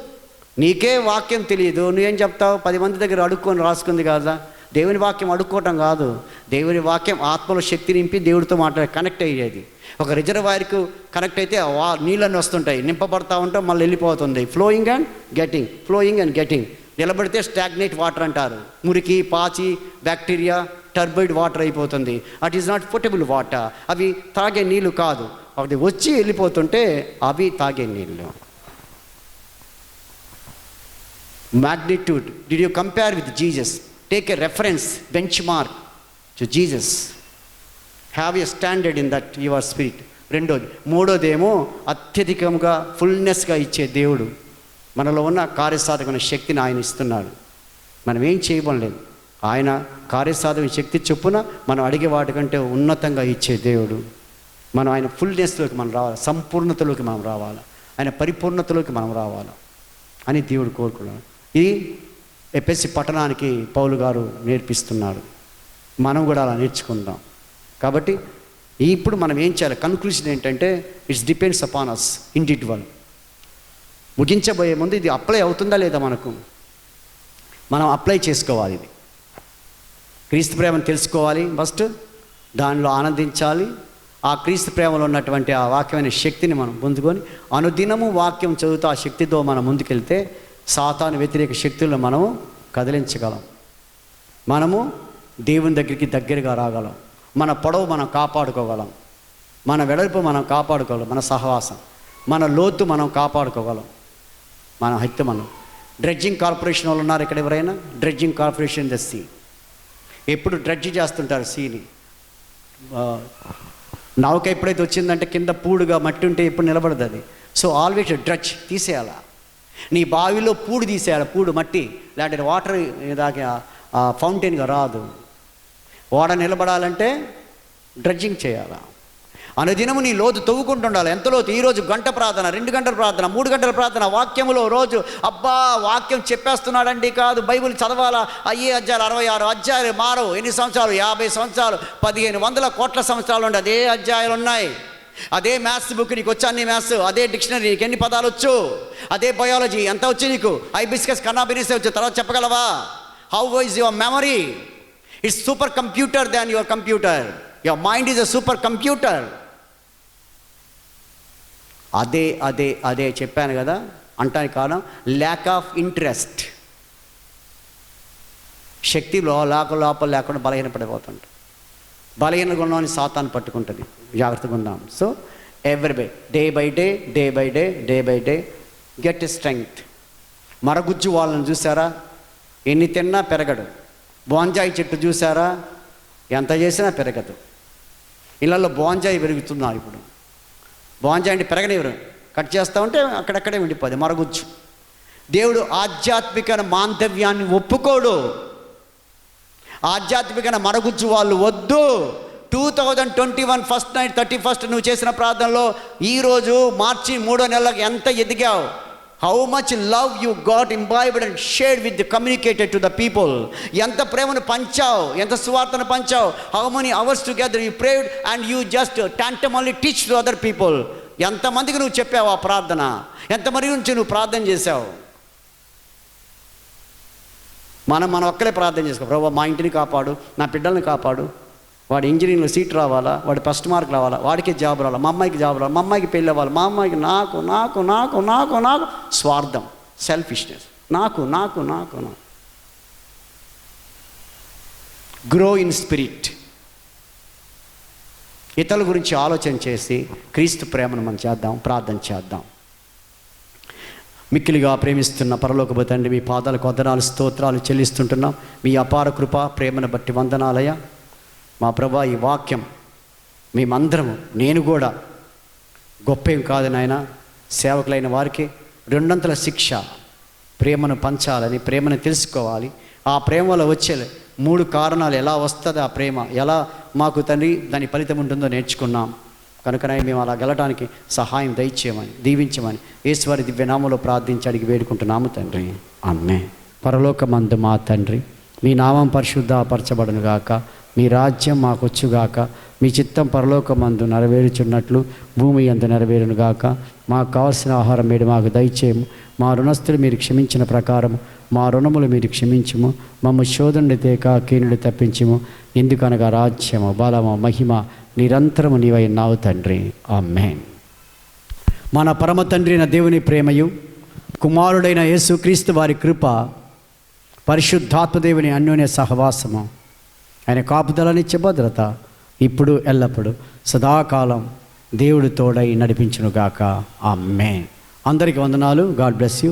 S1: నీకే వాక్యం తెలియదు, నువ్వేం చెప్తావు? 10 మంది దగ్గర అడుక్కొని రాసుకుంది కదా. దేవుని వాక్యం అడుక్కోవటం కాదు. దేవుని వాక్యం ఆత్మలో శక్తి నింపి దేవుడితో కనెక్ట్ అయ్యేది. ఒక రిజర్వాయర్కు కనెక్ట్ అయితే నీళ్ళన్నీ వస్తుంటాయి, నింపబడతా ఉంటాం, మళ్ళీ వెళ్ళిపోతుంది. Flowing and getting, flowing and getting. నిలబడితే స్టాగ్నేట్ వాటర్ అంటారు. మురికి, పాచి, బ్యాక్టీరియా, టర్బైడ్ వాటర్ అయిపోతుంది. It is not potable water. అవి తాగే నీళ్ళు కాదు. అది వచ్చి వెళ్ళిపోతుంటే అవి తాగే నీళ్ళు. Magnitude. Did you compare with Jesus? Take a reference, benchmark to Jesus. Have a standard in that your spirit. రెండోది. మూడోదేమో అత్యధికంగా ఫుల్నెస్గా ఇచ్చే దేవుడు. మనలో ఉన్న కార్యసాధకమైన శక్తిని ఆయన ఇస్తున్నాడు. మనం ఏం చేయబడలేదు. ఆయన కార్యసాధక శక్తి చొప్పున మనం అడిగే వాటికంటే ఉన్నతంగా ఇచ్చే దేవుడు. మనం ఆయన ఫుల్నెస్లోకి మనం రావాలి, సంపూర్ణతలోకి మనం రావాలి, ఆయన పరిపూర్ణతలోకి మనం రావాలి అని దేవుడు కోరుకున్నాడు. ఇది ఎఫెసీ పట్టణానికి పౌలు గారు నేర్పిస్తున్నాడు. మనం కూడా అలా నేర్చుకుందాం. కాబట్టి ఇప్పుడు మనం ఏం చేయాలి? కన్క్లూషన్ ఏంటంటే, it's depends upon as individual. ముగించబోయే ముందు ఇది అప్లై అవుతుందా లేదా మనకు మనం అప్లై చేసుకోవాలి. ఇది క్రీస్తు ప్రేమను తెలుసుకోవాలి ఫస్ట్, దానిలో ఆనందించాలి. ఆ క్రీస్తు ప్రేమలో ఉన్నటువంటి ఆ వాక్యమైన శక్తిని మనం పొందుకొని అనుదినము వాక్యం చదువుతూ ఆ శక్తితో మనం ముందుకెళ్తే సాతాను వ్యతిరేక శక్తులను మనము కదిలించగలం. మనము దేవుని దగ్గరగా రాగలం. మన పొడవు మనం కాపాడుకోగలం, మన వెడల్పు మనం కాపాడుకోగలం, మన సహవాసం, మన లోతు మనం కాపాడుకోగలం, మన హత్య. మనం డ్రెడ్జింగ్ కార్పొరేషన్ వాళ్ళు ఉన్నారు ఇక్కడ ఎవరైనా? Dredging corporation the sea. ఎప్పుడు డ్రెడ్జ్ చేస్తుంటారు సీని. నౌక ఎప్పుడైతే వచ్చిందంటే కింద పూడుగా మట్టి ఉంటే ఎప్పుడు నిలబడదు అది. సో ఆల్వేస్ డ్రెడ్జ్ తీసేయాలా. నీ బావిలో పూడు తీసేయాలి, పూడు మట్టి, లేదంటే వాటర్ దాకా ఫౌంటైన్గా రాదు. ఓడ నిలబడాలంటే డ్రెడ్జింగ్ చేయాలా. అనుదినము నీ లోతు తవ్వుకుంటుండాలి. ఎంత లోతు? ఈరోజు గంట ప్రార్థన, 2 గంటల ప్రార్థన, 3 గంటల ప్రార్థన, వాక్యములో రోజు అబ్బా వాక్యం చెప్పేస్తున్నాడండి కాదు, బైబిల్ చదవాలా. అయ్యే అధ్యాయాలు 66 అధ్యాయాలు మారవు. ఎన్ని సంవత్సరాలు? 50 సంవత్సరాలు, 1500 కోట్ల సంవత్సరాలు ఉండి అదే అధ్యాయాలు ఉన్నాయి. అదే మ్యాథ్స్ బుక్ నీకు వచ్చా? అన్ని మ్యాథ్స్. అదే డిక్షనరీ, నీకు ఎన్ని పదాలు వచ్చు? అదే బయాలజీ ఎంత వచ్చు నీకు? ఐబిస్కస్ కన్నాబినిస్ వచ్చు. తర్వాత చెప్పగలవా? How is your memory? It's super computer than your computer. Your mind is a super computer. అదే అదే అదే చెప్పాను కదా అంటానికి కారణం ల్యాక్ ఆఫ్ ఇంట్రెస్ట్. శక్తి లోపల లేకుండా బలహీనపడిపోతుంటుంది. బలహీన గుణాన్ని సాతాను పట్టుకుంటుంది. జాగ్రత్తగా ఉందాం. So every day by day get strength. మరగుజ్జు వాళ్ళని చూసారా? ఎన్ని తిన్నా పెరగడు. బోంజాయి చెట్టు చూసారా? ఎంత చేసినా పెరగదు. ఇళ్ళల్లో బోంజాయి పెరుగుతున్నారు ఇప్పుడు. బోంజాయి అంటే పెరగనివ్వరు, కట్ చేస్తూ ఉంటే అక్కడక్కడే ఉండిపోదు మరగుజ్జు. దేవుడు ఆధ్యాత్మిక మాంతవ్యాన్ని ఒప్పుకోడు. ఆధ్యాత్మిక మరగుజ్జు వాళ్ళు వద్దు. 2021 ఫస్ట్ నైట్ 31st నువ్వు చేసిన ప్రార్థనలో ఈరోజు మార్చి 3వ నెలకు ఎంత ఎదిగావు? How much love you got imbibed and shared with communicated to the people. ఎంత ప్రేమను పంచావు, ఎంత సువార్తను పంచావు. How many hours together you prayed and you just టాంటమల్లీ టీచ్ టు అదర్ పీపుల్. ఎంతమందికి నువ్వు చెప్పావు ఆ ప్రార్థన? ఎంతమంది నుంచి నువ్వు ప్రార్థన చేశావు? మనం ఒక్కరే ప్రార్థన చేసుకో. ప్రభు మా ఇంటిని కాపాడు, నా బిడ్డల్ని కాపాడు, వాడి ఇంజనీరింగ్లో సీట్ రావాలా, వాడి ఫస్ట్ మార్క్ రావాలా, వాడికే జాబ్ రావాలా, మా అమ్మాయికి జాబ్ రావాలి, మా అమ్మాయికి పెళ్ళి అవ్వాలి, మా అమ్మాయికి నాకు నాకు నాకు నాకు నాకు స్వార్థం, సెల్ఫిష్నెస్, నాకు నాకు నాకు నాకు. Grow in spirit. ఇతరుల గురించి ఆలోచన చేసి క్రీస్తు ప్రేమను మనం చేద్దాం, ప్రార్థన చేద్దాం. మిక్కిలిగా ప్రేమిస్తున్న పరలోకపు తండ్రి, మీ పాదాలకు వందనాలు, స్తోత్రాలు చెల్లిస్తుంటున్నాం. మీ అపార కృప ప్రేమను బట్టి వందనాలయ్యా. మా ప్రభా, ఈ వాక్యం మేమందరము, నేను కూడా గొప్పేం కాదు నాయన, సేవకులైన వారికి రెండంతల శిక్ష, ప్రేమను పంచాలని, ప్రేమను తెలుసుకోవాలి. ఆ ప్రేమలో వచ్చే 3 కారణాలు, ఎలా వస్తుంది ఆ ప్రేమ, ఎలా మాకు తండ్రి దాని ఫలితం ఉంటుందో నేర్చుకున్నాం. కనుకనే మేము అలా గెలటానికి సహాయం దయచేయమని, దీవించమని ఈశ్వరి దివ్యనామంలో ప్రార్థించి అడిగి వేడుకుంటున్నాము తండ్రి. ఆమేన్. పరలోకమందు మా తండ్రి, మీ నామం పరిశుద్ధపరచబడును గాక, మీ రాజ్యం మాకొచ్చుగాక, మీ చిత్తం పరలోకమందు నెరవేరుచున్నట్లు భూమి యందు నెరవేరును గాక. మాకు కావలసిన ఆహారం మీరు మాకు దయచేయము, మా రుణస్తులు మీరు క్షమించిన ప్రకారం మా రుణములు మీరు క్షమించుము, మమ్మ శోధనుడి తేక కీనుడి తప్పించుము, ఎందుకనగా రాజ్యము, బలము, మహిమ నిరంతరము నీవై ఉన్నావు తండ్రి. ఆమేన్. మన పరమ తండ్రి అయిన దేవుని ప్రేమయు, కుమారుడైన యేసుక్రీస్తు వారి కృప, పరిశుద్ధాత్మదేవుని అన్యోన్య సహవాసము, ఆయన కాపుదల, నిత్య భద్రత ఇప్పుడు ఎల్లప్పుడు సదాకాలం దేవుడు తోడై నడిపించునుగాక. ఆమేన్. అందరికీ వందనాలు. God bless you.